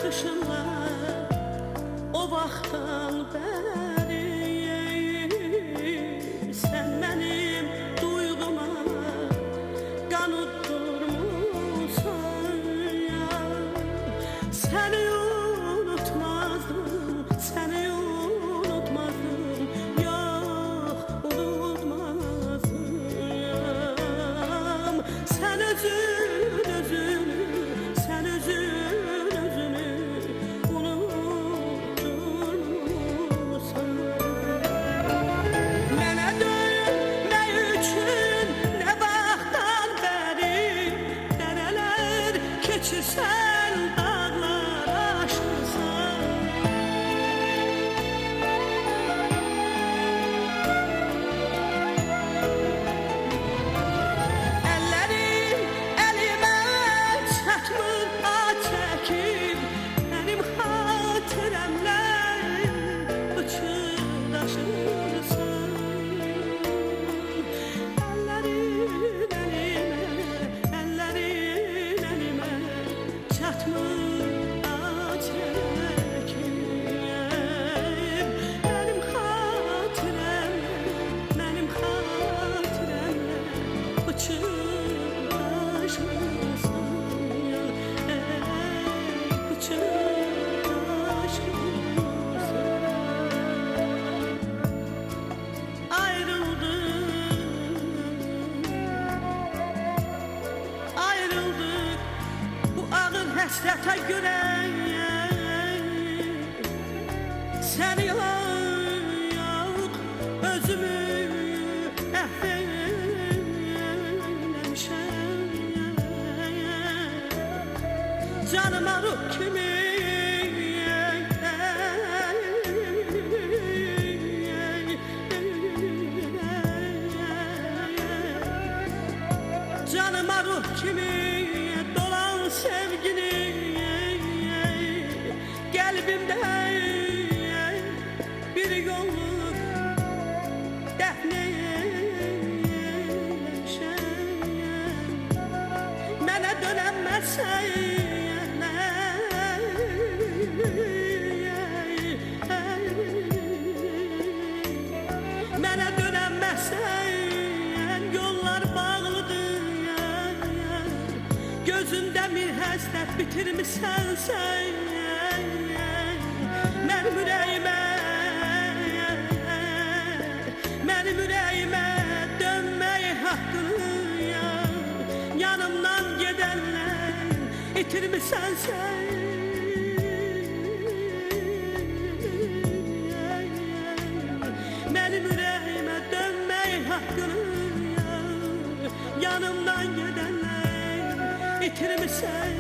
baxışınla o vaxtdan bəri sən mənim duyğuma qan uddurmusan ya. Səni unutmazdım, səni unutmazdım, yox unutmazdım. Sən özün özünü, sən özün özünü unutturmusan. Mənə dönmək üçün nə vaxtdan bəri dərələr keçirsən, dağlar aşırsan. Əllərim əlimə çatmır ah çəkib, mənim xatirəmlə uçurdaşırsan. Əllərin əlimə çatmır ah çəkib, mənim xatirəmlə uçurdaşırsan. Ayrıldık bu ağır həsrətə görə, səni yox özümü əhv eləmişəm. Canıma ruh kimi canıma ruh kimi dolan sevgini qəlbimdə bir yolluk dəfn eləmişəm. Mənə dönənməsən mənə dönənməsən yollar bağlıdır, gözündə bir həsrət bitirmisən sən. Mənim ürəyimə dönmək haqqını yanımdan gedənlər itirmisən sən. Mənim ürəyimə dönmək haqqını yanımdan gedənlər itirmisən.